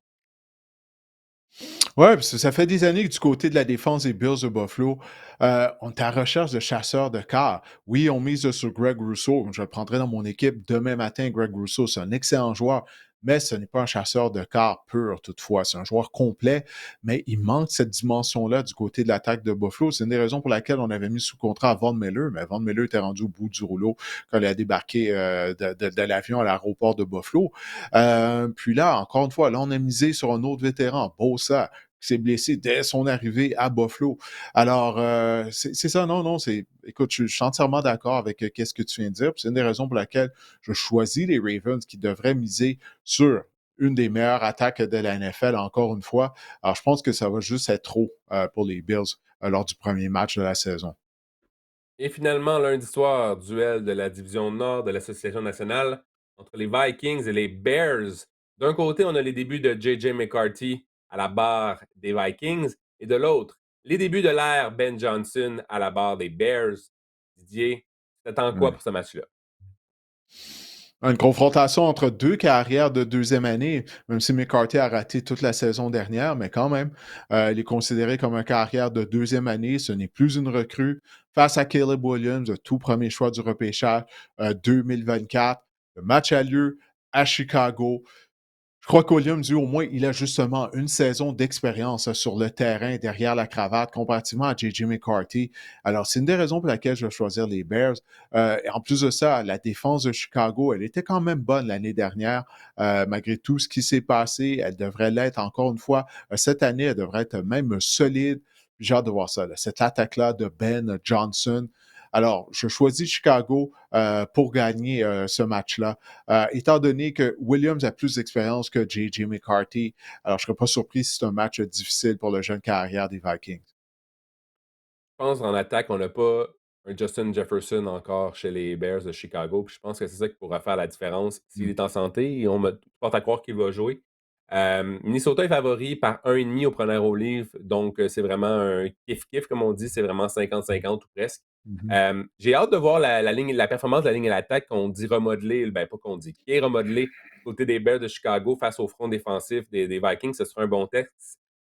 Ouais, parce que ça fait des années que du côté de la défense des Bills de Buffalo, on est à la recherche de chasseurs de quart. Oui, on mise sur Greg Rousseau. Je le prendrai dans mon équipe demain matin. Greg Rousseau, c'est un excellent joueur, mais ce n'est pas un chasseur de quart pur, toutefois. C'est un joueur complet, mais il manque cette dimension-là du côté de l'attaque de Buffalo. C'est une des raisons pour laquelle on avait mis sous contrat Von Miller, mais Von Miller était rendu au bout du rouleau quand il a débarqué de l'avion à l'aéroport de Buffalo. Puis là, encore une fois, là, on a misé sur un autre vétéran, Bosa, qui s'est blessé dès son arrivée à Buffalo. Alors, c'est ça, non, non, écoute, je suis entièrement d'accord avec qu'est-ce que tu viens de dire. C'est une des raisons pour laquelle je choisis les Ravens qui devraient miser sur une des meilleures attaques de la NFL, encore une fois. Alors, je pense que ça va juste être trop pour les Bills lors du premier match de la saison. Et finalement, lundi soir, duel de la division Nord de l'Association nationale entre les Vikings et les Bears. D'un côté, on a les débuts de J.J. McCarthy à la barre des Vikings et de l'autre, les débuts de l'ère Ben Johnson à la barre des Bears. Didier, t'attends quoi Ouais. pour ce match-là? Une confrontation entre deux carrières de deuxième année, même si McCarthy a raté toute la saison dernière, mais quand même, il est considéré comme un carrière de deuxième année. Ce n'est plus une recrue. Face à Caleb Williams, le tout premier choix du repêchage 2024. Le match a lieu à Chicago. Je crois qu'Williams, au moins, il a justement une saison d'expérience sur le terrain derrière la cravate comparativement à J.J. McCarthy. Alors, c'est une des raisons pour laquelle je vais choisir les Bears. Et en plus de ça, la défense de Chicago, elle était quand même bonne l'année dernière. Malgré tout ce qui s'est passé, elle devrait l'être encore une fois. Cette année, elle devrait être même solide. J'ai hâte de voir ça, là. Cette attaque-là de Ben Johnson. Alors, je choisis Chicago pour gagner ce match-là. Étant donné que Williams a plus d'expérience que J.J. McCarthy, alors je ne serais pas surpris si c'est un match difficile pour le jeune carrière des Vikings. Je pense en attaque, on n'a pas un Justin Jefferson encore chez les Bears de Chicago. Puis je pense que c'est ça qui pourra faire la différence. S'il Mm. est en santé, et on me porte à croire qu'il va jouer. Minnesota est favori par 1,5 au premier au livre. Donc, c'est vraiment un kiff-kiff, comme on dit. C'est vraiment 50-50 ou presque. Mhm. J'ai hâte de voir la ligne, la performance de la ligne et l'attaque qu'on dit remodelée, ben pas qu'on dit, qui est remodelée côté des Bears de Chicago face au front défensif des Vikings. Ce sera un bon test.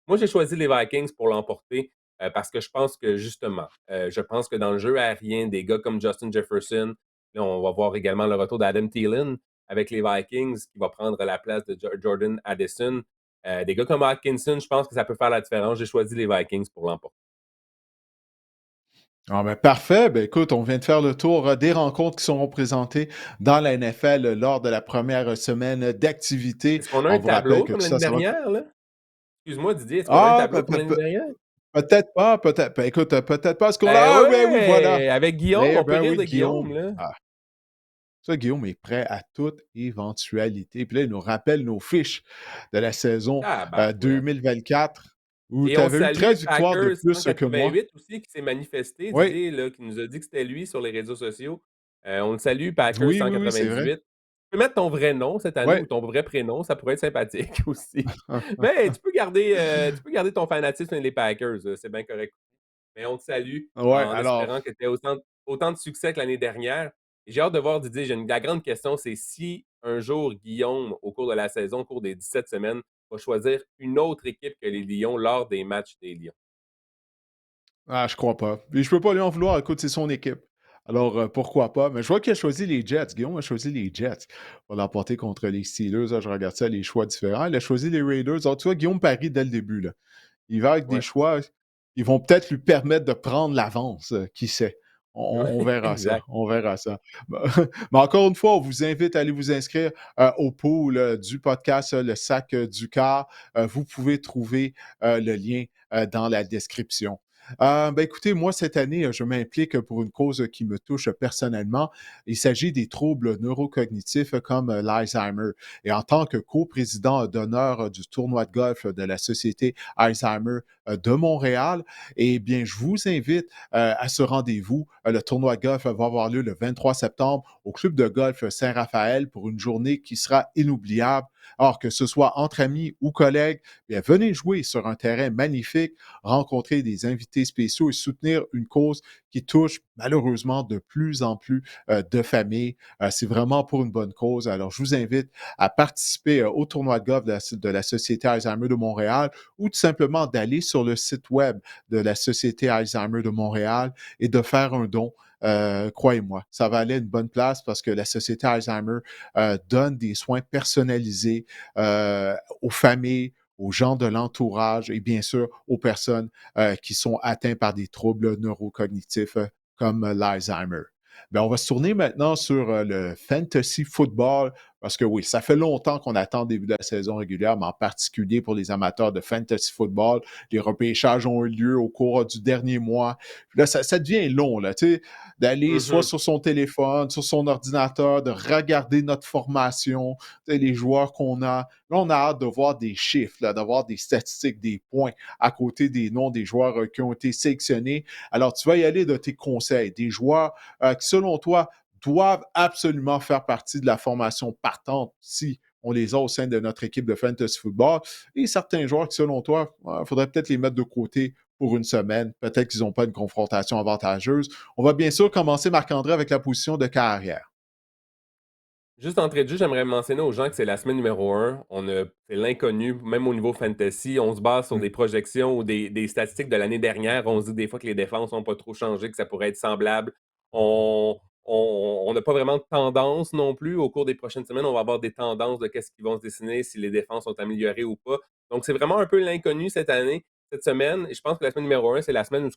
Moi, j'ai choisi les Vikings pour l'emporter. Parce que je pense que justement, je pense que dans le jeu aérien, des gars comme Justin Jefferson, là, on va voir également le retour d'Adam Thielen avec les Vikings qui va prendre la place de Jordan Addison. Des gars comme Atkinson, je pense que ça peut faire la différence. J'ai choisi les Vikings pour l'emporter. Ah ben parfait. Ben écoute, on vient de faire le tour des rencontres qui seront présentées dans la NFL lors de la première semaine d'activité. Est-ce qu'on a On un vous rappelle tableau que comme tout l'année ça, ça va. dernière, là? Excuse-moi, Didier, est-ce qu'on a un Ah, tableau comme l'année dernière? peut-être pas, peut-être. Ben écoute, peut-être pas. Est-ce qu'on a. Ben Ah, ben oui, voilà. ouais! Avec Guillaume, on peut Ben rire oui, de Guillaume, Guillaume. là. Ah, ça, Guillaume est prêt à toute éventualité. Puis là, il nous rappelle nos fiches de la saison Tabarouette. 2024 où Et tu on avais eu salue 13 victoires de Packers plus que moi. 188 aussi qui s'est manifesté, Oui, Didier, là, qui nous a dit que c'était lui sur les réseaux sociaux. On le salue, Packers oui, oui, oui, c'est vrai. 198. Tu peux mettre ton vrai nom cette année Oui. ou ton vrai prénom, ça pourrait être sympathique aussi. Mais tu peux garder ton fanatisme des Packers, c'est bien correct. Mais on te salue Ouais, en alors, espérant que tu aies autant de succès que l'année dernière. Et j'ai hâte de voir, Didier, la grande question, c'est si un jour Guillaume, au cours de la saison, au cours des 17 semaines, va choisir une autre équipe que les Lions lors des matchs des Lions. je crois pas. Puis je peux pas lui en vouloir. Écoute, c'est son équipe. Alors, pourquoi pas? Mais je vois qu'il a choisi les Jets. Guillaume a choisi les Jets pour l'emporter contre les Steelers. Là, je regarde ça, les choix différents. Il a choisi les Raiders. Alors, tu vois, Guillaume parie dès le début. Là. Il va avec des Ouais. choix. Ils vont peut-être lui permettre de prendre l'avance. Qui sait? On verra ça, Exact. on verra ça. Mais encore une fois, on vous invite à aller vous inscrire au pool du podcast Le Sac du Car. Vous pouvez trouver le lien dans la description. Ben écoutez, moi, cette année, je m'implique pour une cause qui me touche personnellement. Il s'agit des troubles neurocognitifs comme l'Alzheimer. Et en tant que coprésident d'honneur du tournoi de golf de la Société Alzheimer de Montréal, eh bien, je vous invite à ce rendez-vous. Le tournoi de golf va avoir lieu le 23 septembre au club de golf Saint-Raphaël pour une journée qui sera inoubliable. Alors, que ce soit entre amis ou collègues, bien, venez jouer sur un terrain magnifique, rencontrer des invités spéciaux et soutenir une cause qui touche malheureusement de plus en plus de familles. C'est vraiment pour une bonne cause. Alors, je vous invite à participer au tournoi de golf de la Société Alzheimer de Montréal ou tout simplement d'aller sur le site web de la Société Alzheimer de Montréal et de faire un don. Croyez-moi, ça va aller à une bonne place parce que la Société Alzheimer donne des soins personnalisés aux familles, aux gens de l'entourage et bien sûr aux personnes qui sont atteintes par des troubles neurocognitifs comme l'Alzheimer. Ben, on va se tourner maintenant sur le fantasy football parce que oui, ça fait longtemps qu'on attend le début de la saison régulière, mais en particulier pour les amateurs de fantasy football. Les repêchages ont eu lieu au cours du dernier mois. Puis là, ça devient long, là, tu sais, d'aller soit Mhm. sur son téléphone, sur son ordinateur, de regarder notre formation, tu sais, les joueurs qu'on a. Là, on a hâte de voir des chiffres, là, d'avoir des statistiques, des points à côté des noms des joueurs qui ont été sélectionnés. Alors, tu vas y aller de tes conseils, des joueurs qui, selon toi, doivent absolument faire partie de la formation partante si on les a au sein de notre équipe de fantasy football. Et certains joueurs qui, selon toi, il faudrait peut-être les mettre de côté pour une semaine. Peut-être qu'ils n'ont pas une confrontation avantageuse. On va bien sûr commencer, Marc-André, avec la position de carrière. Juste d'entrée de jeu, j'aimerais mentionner aux gens que c'est la semaine numéro 1. C'est l'inconnu, même au niveau fantasy. On se base sur Mm. des projections ou des statistiques de l'année dernière. On se dit des fois que les défenses n'ont pas trop changé, que ça pourrait être semblable. On n'a pas vraiment de tendance non plus. Au cours des prochaines semaines, on va avoir des tendances de qu'est-ce qui vont se dessiner, si les défenses sont améliorées ou pas. Donc, c'est vraiment un peu l'inconnu cette année, cette semaine. Et je pense que la semaine numéro 1, c'est la semaine où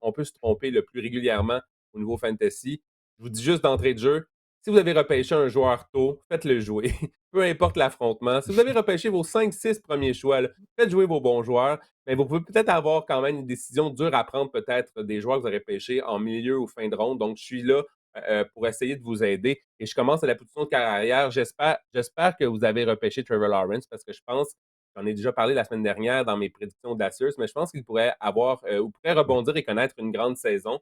on peut se tromper le plus régulièrement au niveau fantasy. Je vous dis juste d'entrée de jeu, si vous avez repêché un joueur tôt, faites-le jouer. Peu importe l'affrontement. Si vous avez repêché vos 5-6 premiers choix, là, faites jouer vos bons joueurs. Mais vous pouvez peut-être avoir quand même une décision dure à prendre, peut-être des joueurs que vous avez repêchés en milieu ou fin de ronde. Donc, je suis là pour essayer de vous aider. Et je commence à la position de carrière. J'espère que vous avez repêché Trevor Lawrence parce que je pense, j'en ai déjà parlé la semaine dernière dans mes prédictions d'Assiers, mais je pense qu'il pourrait avoir ou pourrait rebondir et connaître une grande saison.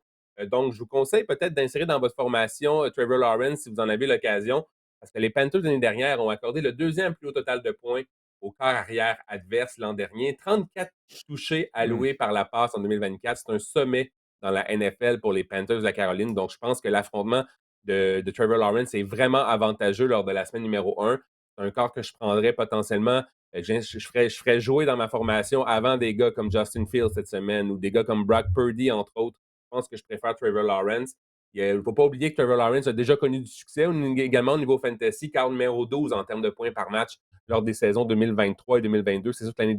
Donc, je vous conseille peut-être d'insérer dans votre formation Trevor Lawrence si vous en avez l'occasion, parce que les Panthers l'année dernière ont accordé le deuxième plus haut total de points au corps arrière adverse l'an dernier. 34 touchés Mm. alloués par la passe en 2024. C'est un sommet dans la NFL pour les Panthers de la Caroline. Donc, je pense que l'affrontement de Trevor Lawrence est vraiment avantageux lors de la semaine numéro 1. C'est un corps que je prendrais potentiellement. Je ferais jouer dans ma formation avant des gars comme Justin Fields cette semaine ou des gars comme Brock Purdy, entre autres. Je pense que je préfère Trevor Lawrence. Il ne faut pas oublier que Trevor Lawrence a déjà connu du succès également au niveau fantasy, car numéro 12 en termes de points par match lors des saisons 2023 et 2022. C'est sûr que l'année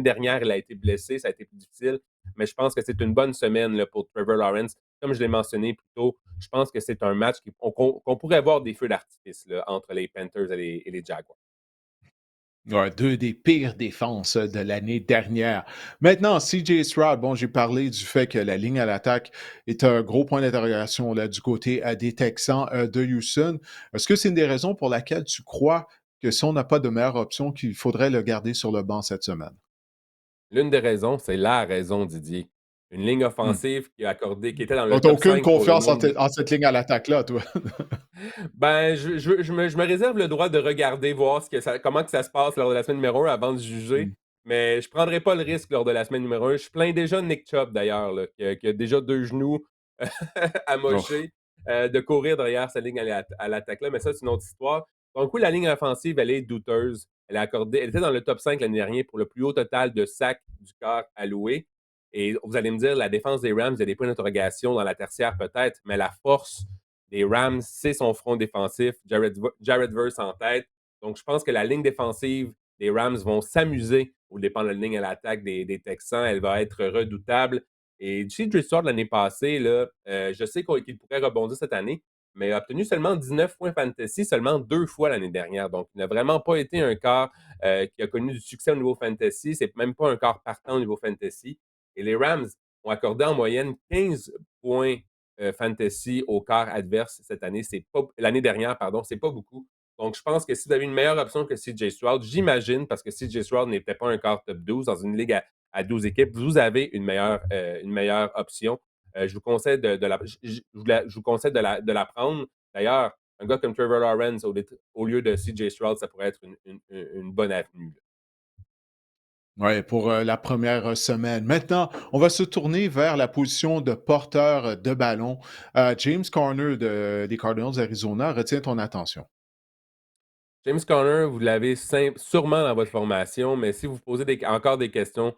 dernière, il a été blessé, ça a été plus difficile, mais je pense que c'est une bonne semaine là, pour Trevor Lawrence. Comme je l'ai mentionné plus tôt, je pense que c'est un match qu'on pourrait voir des feux d'artifice là, entre les Panthers et les Jaguars. Ouais, deux des pires défenses de l'année dernière. Maintenant, CJ Stroud, bon, j'ai parlé du fait que la ligne à l'attaque est un gros point d'interrogation là, du côté des Texans de Houston. Est-ce que c'est une des raisons pour laquelle tu crois que si on n'a pas de meilleure option, qu'il faudrait le garder sur le banc cette semaine? L'une des raisons, c'est la raison, Didier. Une ligne Hmm. offensive qui était dans le Donc, tu n'as top aucune 5 pour le confiance nombre de. en cette ligne à l'attaque-là, toi? Ben, je me réserve le droit de regarder, voir comment que ça se passe lors de la semaine numéro 1 avant de Hmm. juger. Mais je ne prendrai pas le risque lors de la semaine numéro 1. Je plains déjà Nick Chubb, d'ailleurs, là, qui a déjà deux genoux Ouf. amochés, de courir derrière sa ligne à l'attaque-là. Mais ça, c'est une autre histoire. Donc, oui, la ligne offensive, elle est douteuse. Elle était dans le top 5 l'année dernière pour le plus haut total de sacs du corps alloué. Et vous allez me dire, la défense des Rams, il y a des points d'interrogation dans la tertiaire peut-être, mais la force des Rams, c'est son front défensif, Jared Verse en tête. Donc, je pense que la ligne défensive des Rams vont s'amuser au dépend de la ligne à l'attaque des Texans. Elle va être redoutable. Et CJ Stroud, l'année passée, là, je sais qu'il pourrait rebondir cette année, mais il a obtenu seulement 19 points fantasy seulement 2 fois l'année dernière. Donc, il n'a vraiment pas été un quart qui a connu du succès au niveau fantasy. C'est même pas un quart partant au niveau fantasy. Et les Rams ont accordé en moyenne 15 points fantasy au quart adverse cette année. C'est pas l'année dernière, pardon, c'est pas beaucoup. Donc, je pense que si vous avez une meilleure option que CJ Stroud, j'imagine, parce que CJ Stroud n'était pas un quart top 12 dans une ligue à 12 équipes, vous avez une meilleure option. Je vous conseille je vous conseille de la prendre. D'ailleurs, un gars comme Trevor Lawrence au lieu de CJ Stroud, ça pourrait être une bonne avenue. Ouais, pour la première semaine. Maintenant, on va se tourner vers la position de porteur de ballon. James Conner des Cardinals d'Arizona retient ton attention. James Conner, vous l'avez sûrement dans votre formation, mais si vous posez encore des questions,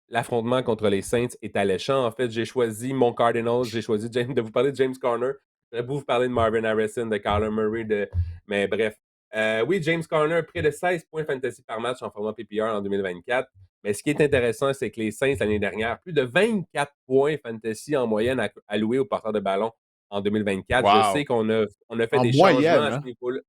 l'affrontement contre les Saints est alléchant. En fait, j'ai choisi mon Cardinals, j'ai choisi de vous parler de James Conner. J'aurais vous parler de Marvin Harrison, de Kyler Murray, mais bref. Oui, James Conner, près de 16 points fantasy par match en format PPR en 2024. Mais ce qui est intéressant, c'est que les Saints, l'année dernière, plus de 24 points fantasy en moyenne alloués aux porteurs de ballon en 2024. Je sais Wow! qu'on a fait En des changements moyenne, à ce hein? niveau-là.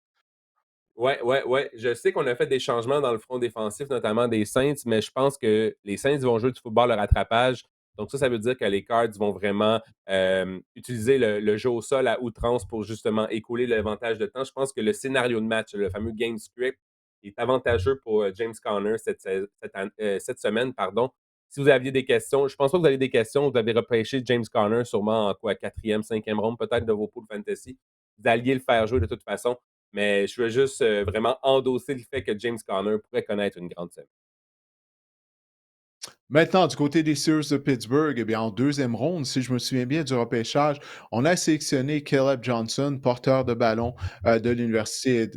Ouais, ouais, ouais. Je sais qu'on a fait des changements dans le front défensif, notamment des Saints, mais je pense que les Saints vont jouer du football, le rattrapage. Donc ça veut dire que les Cards vont vraiment utiliser le jeu au sol à outrance pour justement écouler l'avantage de temps. Je pense que le scénario de match, le fameux game script, est avantageux pour James Conner cette semaine. Pardon. Si vous aviez des questions, je pense pas que vous avez des questions. Vous avez repêché James Conner sûrement en quoi, quatrième, cinquième ronde peut-être de vos poules fantasy. Vous alliez le faire jouer de toute façon. Mais je veux juste vraiment endosser le fait que James Conner pourrait connaître une grande semaine. Maintenant, du côté des Steelers de Pittsburgh, eh bien, en deuxième ronde, si je me souviens bien du repêchage, on a sélectionné Caleb Johnson, porteur de ballon de l'université,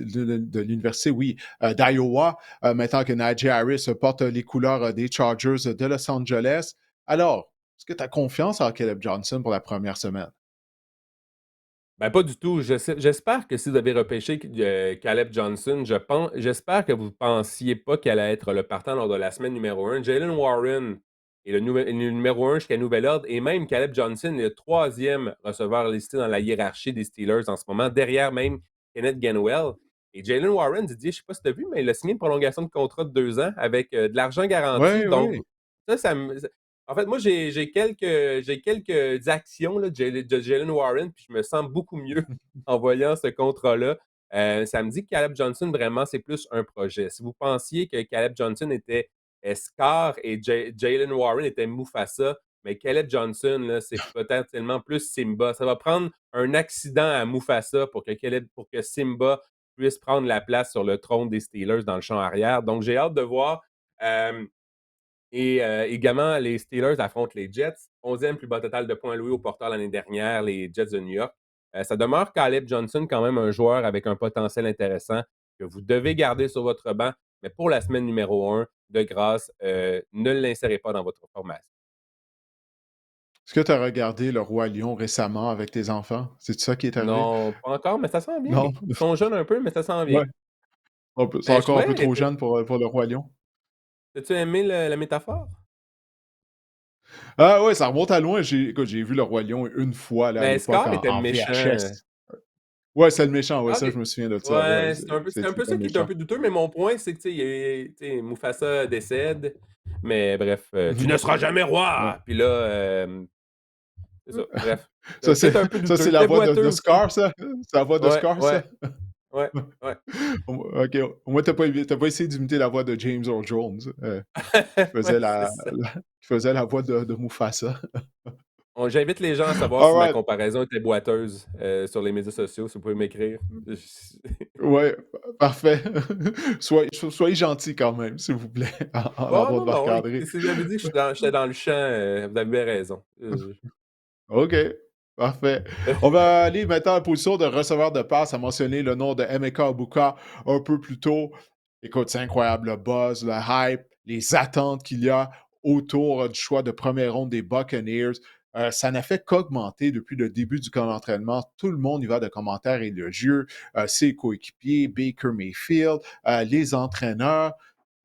oui, d'Iowa, maintenant que Najee Harris porte les couleurs des Chargers de Los Angeles. Alors, est-ce que tu as confiance en Caleb Johnson pour la première semaine? Ben, pas du tout. J'espère que si vous avez repêché Caleb Johnson, j'espère que vous ne pensiez pas qu'elle allait être le partant lors de la semaine numéro un. Jalen Warren est le numéro un jusqu'à nouvel ordre, et même Caleb Johnson est le troisième receveur listé dans la hiérarchie des Steelers en ce moment, derrière même Kenneth Gainwell. Et Jalen Warren, Didier, je ne sais pas si tu as vu, mais il a signé une prolongation de contrat de 2 ans avec de l'argent garanti. Oui, Donc, oui. ça me. En fait, moi, j'ai quelques actions là, de Jalen Warren, puis je me sens beaucoup mieux en voyant ce contrat-là. Ça me dit que Caleb Johnson, vraiment, c'est plus un projet. Si vous pensiez que Caleb Johnson était Scar et Jalen Warren était Mufasa, mais Caleb Johnson, là, c'est peut-être tellement plus Simba. Ça va prendre un accident à Mufasa pour que Simba puisse prendre la place sur le trône des Steelers dans le champ arrière. Donc, j'ai hâte de voir. Euh, et également, les Steelers affrontent les Jets. 11e plus bas total de points loués au porteur l'année dernière, les Jets de New York. Ça demeure Caleb Johnson quand même un joueur avec un potentiel intéressant que vous devez garder sur votre banc. Mais pour la semaine numéro 1, de grâce, ne l'insérez pas dans votre formation. Est-ce que tu as regardé Le Roi Lion récemment avec tes enfants? C'est ça qui est arrivé? Non, pas encore, mais ça s'en vient. Non? Ils sont jeunes un peu, mais ça s'en vient. Ouais. C'est Mais je encore un trouvais, peu trop jeune pour Le Roi Lion. as-tu aimé la métaphore? Ah ouais, ça remonte à loin. Écoute, j'ai vu Le Roi Lion une fois là, à Mais l'époque Scar était en méchant. VHS. Ouais, c'est le méchant, ouais, Ah, ça OK. je me souviens de ça, ouais, Ouais, c'est un peu c'était ça le qui est un méchant. peu douteux, mais mon point, c'est que, tu sais, Mufasa décède, mais bref, «Tu Mmh. ne seras jamais Ouais. roi!» Puis là, c'est ça, bref. Ça c'est Peut-être un peu ça douteux. c'est la C'était voix boiteux de aussi. Scar ça? C'est la voix de Ouais, Scar ouais, ça? ouais, ouais. OK, au moins tu pas essayé d'imiter la voix de James Earl Jones, qui Ouais, faisait c'est la ça. qui faisait la voix de Mufasa. J'invite les gens à savoir si ma Alright. comparaison était boiteuse, sur les médias sociaux, si vous pouvez m'écrire. Ouais, parfait. Soyez gentil quand même, s'il vous plaît, en Oh l'endroit de non, non, Marc-André. écoutez, si j'avais dit que j'étais dans le champ, vous avez bien raison. OK, parfait. On va aller maintenant en position de receveur de passe. À mentionner le nom de Emeka Abuka un peu plus tôt. Écoute, c'est incroyable le buzz, le hype, les attentes qu'il y a autour du choix de première ronde des Buccaneers. Ça n'a fait qu'augmenter depuis le début du camp d'entraînement. Tout le monde y va de commentaires élogieux. Ses coéquipiers, Baker Mayfield, les entraîneurs.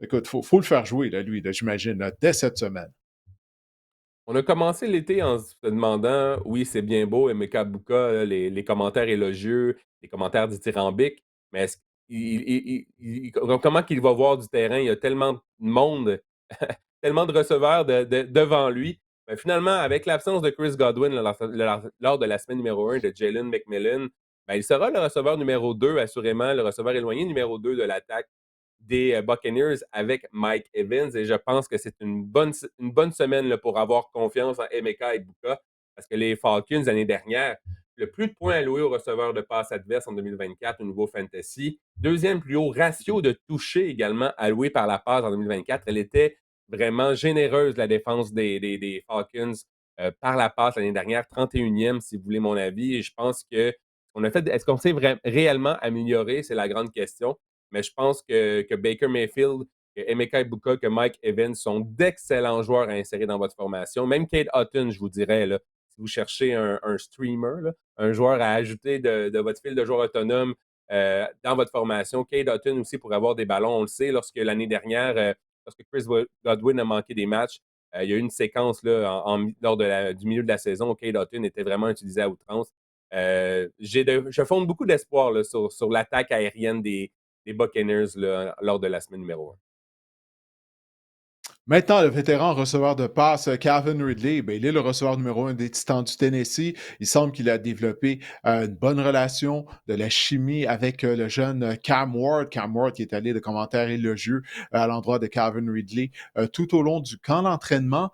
Écoute, faut le faire jouer, là, lui, là, j'imagine, là, dès cette semaine. On a commencé l'été en se demandant, oui, c'est bien beau, Emeka Buka, là, les commentaires élogieux, les commentaires dithyrambiques, mais est-ce comment qu'il va voir du terrain? Il y a tellement de monde, tellement de receveurs devant lui. Mais finalement, avec l'absence de Chris Godwin lors de la semaine numéro 1 de Jalen McMillan, ben, il sera le receveur numéro 2, assurément, le receveur éloigné numéro 2 de l'attaque des Buccaneers avec Mike Evans. Et je pense que c'est une bonne semaine là, pour avoir confiance en Emeka et Buka parce que les Falcons, l'année dernière, le plus de points alloués aux receveurs de passe adverse en 2024 au niveau fantasy. Deuxième plus haut ratio de toucher également alloué par la passe en 2024. Elle était vraiment généreuse, la défense des Falcons par la passe l'année dernière, 31e si vous voulez mon avis. Et je pense que est-ce qu'on s'est réellement amélioré? C'est la grande question. Mais je pense que Baker Mayfield, que Emeka Ibuka, que Mike Evans sont d'excellents joueurs à insérer dans votre formation. Même Kate Hutton, je vous dirais, là, si vous cherchez un streamer, là, un joueur à ajouter de votre fil de joueurs autonome dans votre formation. Kate Hutton aussi pour avoir des ballons. On le sait, lorsque l'année dernière, lorsque Chris Godwin a manqué des matchs, il y a eu une séquence là, lors du milieu de la saison où Kate Hutton était vraiment utilisé à outrance. Je fonde beaucoup d'espoir là, sur l'attaque aérienne des Buccaneers là, lors de la semaine numéro 1. Maintenant, le vétéran receveur de passe, Calvin Ridley, ben, il est le receveur numéro 1 des Titans du Tennessee. Il semble qu'il a développé une bonne relation, de la chimie avec le jeune Cam Ward. Cam Ward qui est allé de commentaires élogieux à l'endroit de Calvin Ridley tout au long du camp d'entraînement.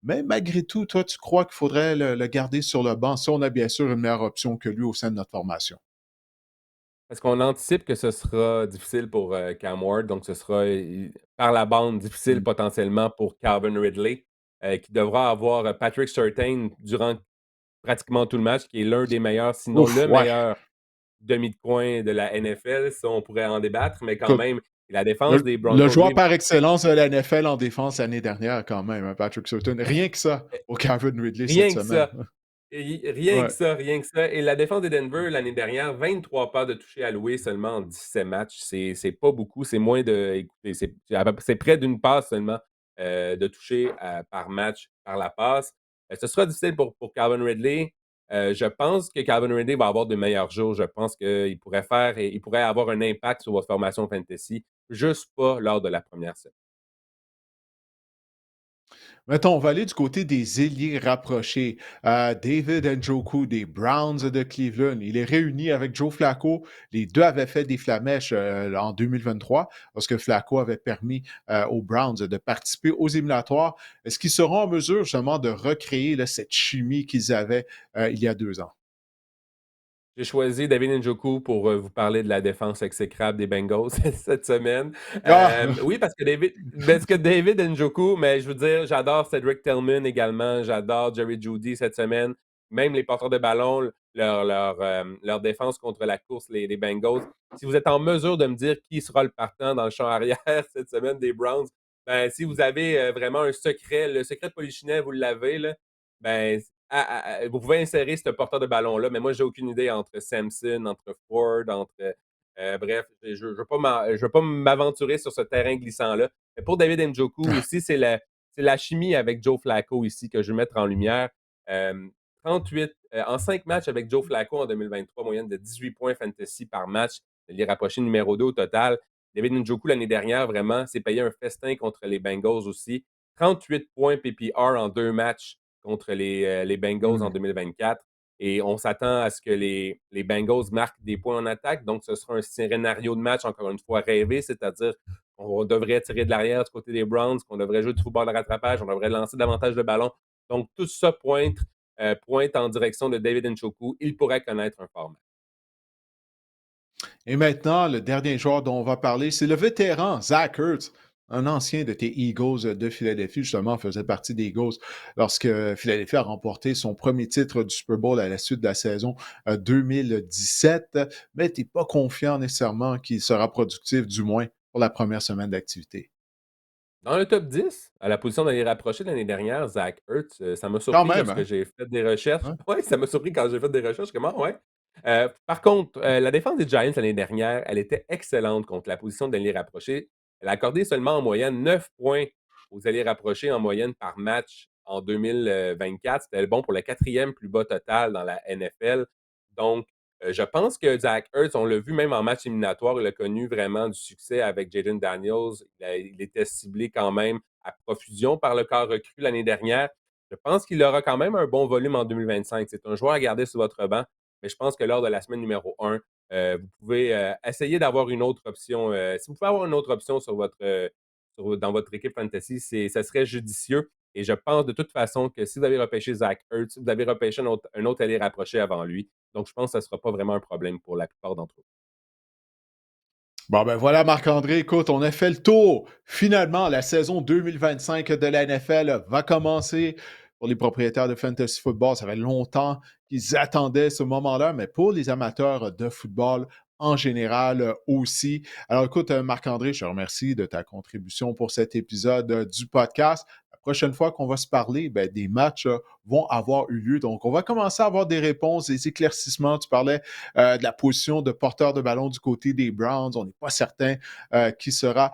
Mais malgré tout, toi, tu crois qu'il faudrait le garder sur le banc si on a bien sûr une meilleure option que lui au sein de notre formation? Parce qu'on anticipe que ce sera difficile pour Cam Ward, donc ce sera par la bande difficile Mm. potentiellement pour Calvin Ridley, qui devra avoir Patrick Surtain durant pratiquement tout le match, qui est l'un des meilleurs, sinon Ouf, le ouais. meilleur demi de coin de la NFL. Ça, on pourrait en débattre, mais quand Écoute, même, la défense Le, des le Broncos, joueur oui, par excellence de la NFL en défense l'année dernière, quand même, hein, Patrick Surtain. Rien que ça au Calvin Ridley cette rien que semaine. ça. Rien que Ouais. ça, rien que ça. Et la défense de Denver l'année dernière, 23 pas de toucher alloués seulement en 17 matchs. C'est pas beaucoup. C'est moins de. Écoutez, c'est près d'une passe seulement de toucher par match par la passe. Ce sera difficile pour Calvin Ridley. Je pense que Calvin Ridley va avoir de meilleurs jours. Je pense il pourrait avoir un impact sur votre formation fantasy, juste pas lors de la première semaine. Mettons, on va aller du côté des ailiers rapprochés. David Njoku des Browns de Cleveland. Il est réuni avec Joe Flacco. Les deux avaient fait des flamèches en 2023 lorsque Flacco avait permis aux Browns de participer aux éliminatoires. Est-ce qu'ils seront en mesure justement de recréer là, cette chimie qu'ils avaient il y a 2 ans? J'ai choisi David Njoku pour vous parler de la défense exécrable des Bengals cette semaine. Ah! Oui, parce que David Njoku, mais je veux dire, j'adore Cedric Tillman également, j'adore Jerry Jeudy cette semaine. Même les porteurs de ballon, leur défense contre la course, les Bengals. Si vous êtes en mesure de me dire qui sera le partant dans le champ arrière cette semaine des Browns, ben, si vous avez vraiment un secret, le secret de Polichinelle, vous l'avez, là, ben, vous pouvez insérer ce porteur de ballon-là, mais moi, j'ai aucune idée entre Samson, entre Ford, bref, je ne veux pas m'aventurer sur ce terrain glissant-là. Mais pour David Njoku aussi, c'est la chimie avec Joe Flacco ici que je veux mettre en lumière. Euh, 38 en 5 matchs avec Joe Flacco en 2023, moyenne de 18 points fantasy par match. Il est rapproché numéro 2 au total. David Njoku, l'année dernière, vraiment, s'est payé un festin contre les Bengals aussi. 38 points PPR en 2 matchs contre les Bengals en Hmm. 2024. Et on s'attend à ce que les Bengals marquent des points en attaque. Donc, ce sera un scénario de match, encore une fois, rêvé, c'est-à-dire qu'on devrait tirer de l'arrière du côté des Browns, qu'on devrait jouer du football de rattrapage, on devrait lancer davantage de ballons. Donc, tout ça pointe en direction de David Njoku. Il pourrait connaître un fort match. Et maintenant, le dernier joueur dont on va parler, c'est le vétéran Zach Ertz, un ancien de tes Eagles de Philadelphie, justement, faisait partie des Eagles lorsque Philadelphie a remporté son premier titre du Super Bowl à la suite de la saison 2017. Mais tu n'es pas confiant nécessairement qu'il sera productif, du moins pour la première semaine d'activité. Dans le top 10, à la position d'aller rapprocher l'année dernière, Zach Ertz, ça m'a Quand surpris même, lorsque hein? j'ai fait des recherches. Hein? Oui, ça m'a surpris quand j'ai fait des recherches. Comment, ouais. Par contre, la défense des Giants l'année dernière, elle était excellente contre la position d'allié rapproché. Elle a accordé seulement en moyenne 9 points aux alliés rapprochés en moyenne par match en 2024. C'était bon pour le quatrième plus bas total dans la NFL. Donc, je pense que Zach Ertz, on l'a vu même en match éliminatoire, il a connu vraiment du succès avec Jaden Daniels. Il était ciblé quand même à profusion par le corps recru l'année dernière. Je pense qu'il aura quand même un bon volume en 2025. C'est un joueur à garder sur votre banc, mais je pense que lors de la semaine numéro 1, vous pouvez essayer d'avoir une autre option. Si vous pouvez avoir une autre option dans votre équipe fantasy, ça serait judicieux. Et je pense de toute façon que si vous avez repêché Zach Ertz, vous avez repêché un autre allié rapproché avant lui. Donc, je pense que ça ne sera pas vraiment un problème pour la plupart d'entre eux. Bon, ben voilà, Marc-André, écoute, on a fait le tour. Finalement, la saison 2025 de la NFL va commencer. Pour les propriétaires de Fantasy Football, ça fait longtemps qu'ils attendaient ce moment-là, mais pour les amateurs de football en général aussi. Alors écoute, Marc-André, je te remercie de ta contribution pour cet épisode du podcast. La prochaine fois qu'on va se parler, ben, des matchs vont avoir eu lieu. Donc, on va commencer à avoir des réponses, des éclaircissements. Tu parlais de la position de porteur de ballon du côté des Browns. On n'est pas certain qui sera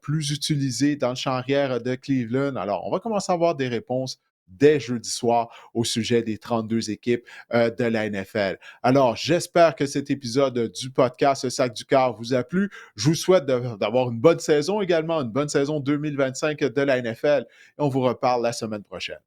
plus utilisé dans le champ arrière de Cleveland. Alors, on va commencer à avoir des réponses dès jeudi soir au sujet des 32 équipes de la NFL. Alors, j'espère que cet épisode du podcast Sac du Cœur vous a plu. Je vous souhaite d'avoir une bonne saison également, une bonne saison 2025 de la NFL. Et on vous reparle la semaine prochaine.